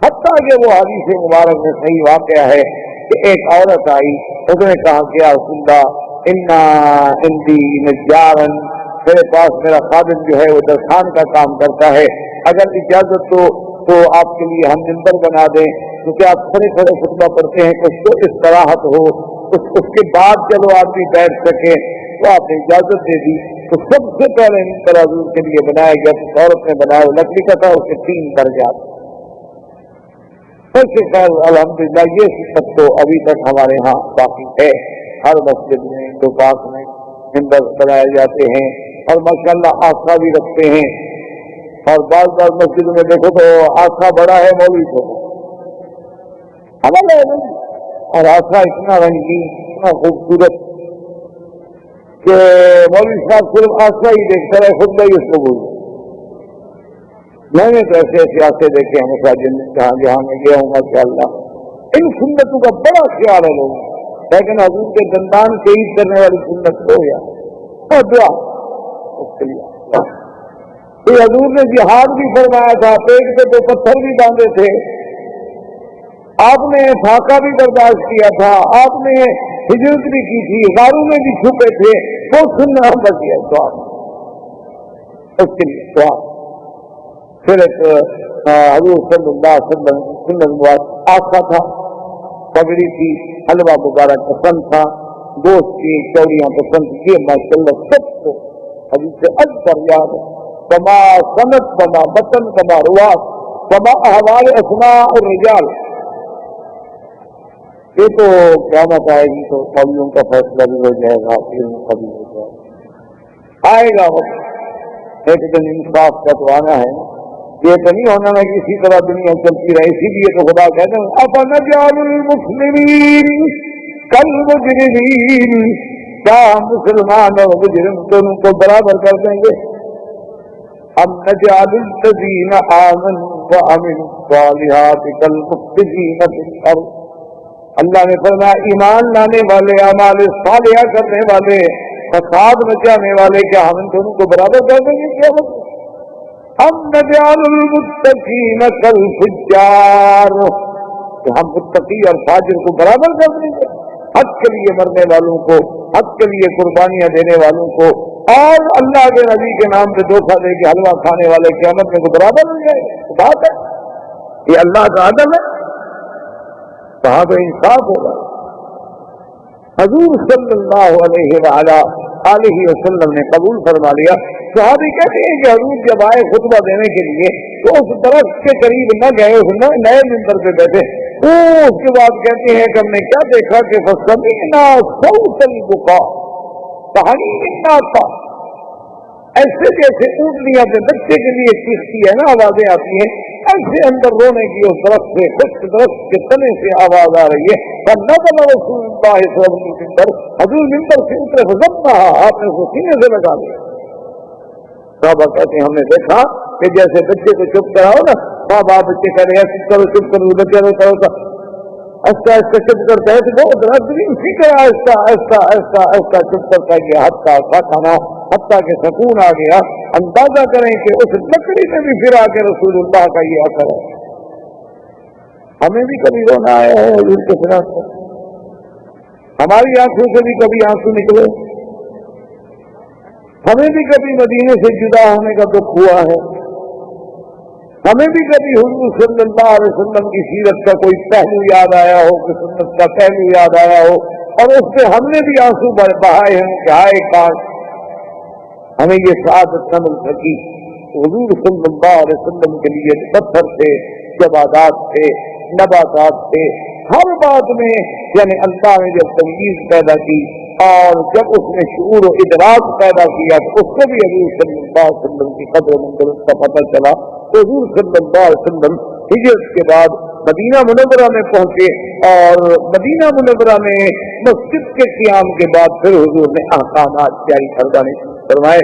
حتیٰ کہ وہ حدیث مبارک میں صحیح واقعہ ہے کہ ایک عورت آئی اس نے کہا کہ یا رسول اللہ انا عندی نجارا میرے پاس میرا خادم جو ہے وہ درخان کا کام کرتا ہے اگر اجازت تو آپ کے لیے ہم منبر بنا دیں کیونکہ آپ کھڑے کھڑے خطبہ پڑھتے ہیں کچھ تو استراحت ہو اس کے بعد چلو آدمی بیٹھ سکے تو آپ نے اجازت دے دی تو سب سے پہلے منبر حضور کے لیے بنایا گیا تو عورت نے بنایا لکڑی کا تھا اس کے 3 درجات سب سے خیر الحمدللہ یہ صفت تو ابھی تک ہمارے ہاں باقی ہے ہر مسجد میں دو پاک میں منبر بنائے جاتے ہیں اور ماشاءاللہ آسرا بھی رکھتے ہیں اور بعض مسجد میں دیکھو تو آسرا بڑا ہے مولوی کو ہمارا اور آسرا اتنا رنگین اتنا خوبصورت کہ مولوی صاحب صرف آسرا ہی دیکھتا رہے خود نہیں اس کو بول میں نے تو ایسے آسے دیکھے ہیں مساجد میں جہاں میں گیا ہوں ماشاءاللہ ان سنتوں کا بڑا خیال ہے لوگ لیکن حضور کے دندان سے عید کرنے والی سنت ہو گیا اور دعا اس کے لیے تو حضور نے جہاد بھی فرمایا تھا پیٹ پہ 2 پتھر بھی باندھے تھے آپ نے فاقہ بھی برداشت کیا تھا آپ نے ہجرت بھی کی تھی غاروں میں بھی چھپے تھے وہ سننا ہم بچیا دعا اس کے لیے دعا پھر ایک حضور صلی اللہ علیہ وسلم سنت آسا تھا پگڑی تھی حلوہ مبارک پسند تھا گوشت کی چوڑیاں پسند تھی ماشاءاللہ سب کو حدیث سے اکبر یاد ہے کما سنت کما بطن کما رواس کما احوال اسماء الرجال یہ تو قیامت آئے گی تو قومیوں کا فیصلہ بھی ہو جائے گا علم کا بھی ہو جائے گا آئے گا وقت ایک دن انصاف کا تو آنا ہے یہ تو نہیں ہونا ہے کہ اسی طرح دنیا چلتی رہے اسی لیے تو خدا کہتے ہیں افنجعل المسلمین کالمجرمین کیا ہم مسلمان اور مجرم دونوں کو برابر کر دیں گے ہم نجعل الذین آمنوا وعملوا الصالحات کالمفسدین فی الارض اللہ نے فرمایا ایمان لانے والے اعمال صالحہ کرنے والے فساد مچانے والے، کیا ہم ان دونوں کو برابر کر دیں گے؟ کیا ہم نجعل المتقین کالفجار، کہ ہم متقی اور فاجر کو برابر کر دیں گے؟ حق کے لیے مرنے والوں کو، حق کے لیے قربانیاں دینے والوں کو، اور اللہ کے نبی کے نام پہ دھوکہ دے کے حلوہ کھانے والے قیامت میں کو برابر ہو جائے؟ بات ہے یہ اللہ کا عدل ہے، کہاں تو انصاف ہوگا۔ حضور صلی اللہ علیہ وسلم نے قبول فرما لیا۔ صحابی کہتے ہیں کہ حضور جب آئے خطبہ دینے کے لیے تو اس درخت کے قریب نہ گئے، اس نئے منبر پہ بیٹھے، اس کے بعد کہتے ہیں کہ ہم نے کیا دیکھا کہ فسمعنا صوت البکا، کہانی تھا ایسے جیسے اونٹنی اپنے بچے کے لیے چیختی ہے نا، آوازیں آتی ہیں، ایسے اندر رونے کی اس درخت سے، خشک درخت کے تنے سے آواز آ رہی ہے۔ فنزل رسول اللہ صلی اللہ علیہ وسلم، حضور منبر سے اترے، فضبطہ، آپ نے اسے سینے سے لگا لیا۔ صحابہ کہتے ہیں ہم نے دیکھا کہ جیسے بچے کو چپ کراؤ نا، ماں باپ بچے کہہ رہے ہیں چپ کرو چپ کرو، بچے کرو، ایسا ایسا چپ کرتا ہے تو وہ درخت بھی اسی طرح ایسا ایسا ایسا ایسا چپ کرتا گیا، حتیٰ کھانا، حتیٰ کہ سکون آ گیا۔ اندازہ کریں کہ اس لکڑی میں بھی پھر آ کے رسول اللہ کا یہ اثر ہے۔ ہمیں بھی کبھی رونا آیا ہے حضور کے خلاف، ہماری آنکھوں سے بھی کبھی آنسو نکلے، ہمیں بھی کبھی مدینے سے جدا ہونے کا دکھ ہوا ہے، ہمیں بھی کبھی حضور صلی اللہ علیہ وسلم کی سیرت کا کوئی پہلو یاد آیا ہو، کہ سنت کا پہلو یاد آیا ہو، اور اس پہ ہم نے بھی آنسو بہائے ہیں کہ ہائے کاش ہمیں یہ سعادت نہ مل سکی۔ حضور صلی اللہ علیہ وسلم کے لیے پتھر تھے، جبادات تھے، نباتات تھے، ہر بات میں یعنی اللہ نے جب تمیز پیدا کی اور جب اس نے شعور و ادراک پیدا کیا تو اس کو بھی حضور صلی اللہ علیہ وسلم کی قدر و منزلت کا پتہ چلا۔ تو حضور صلی اللہ علیہ وسلم ہجرت کے بعد مدینہ منورہ میں پہنچے، اور مدینہ منورہ میں مسجد کے قیام کے بعد پھر حضور نے احکامات جاری فرمائے۔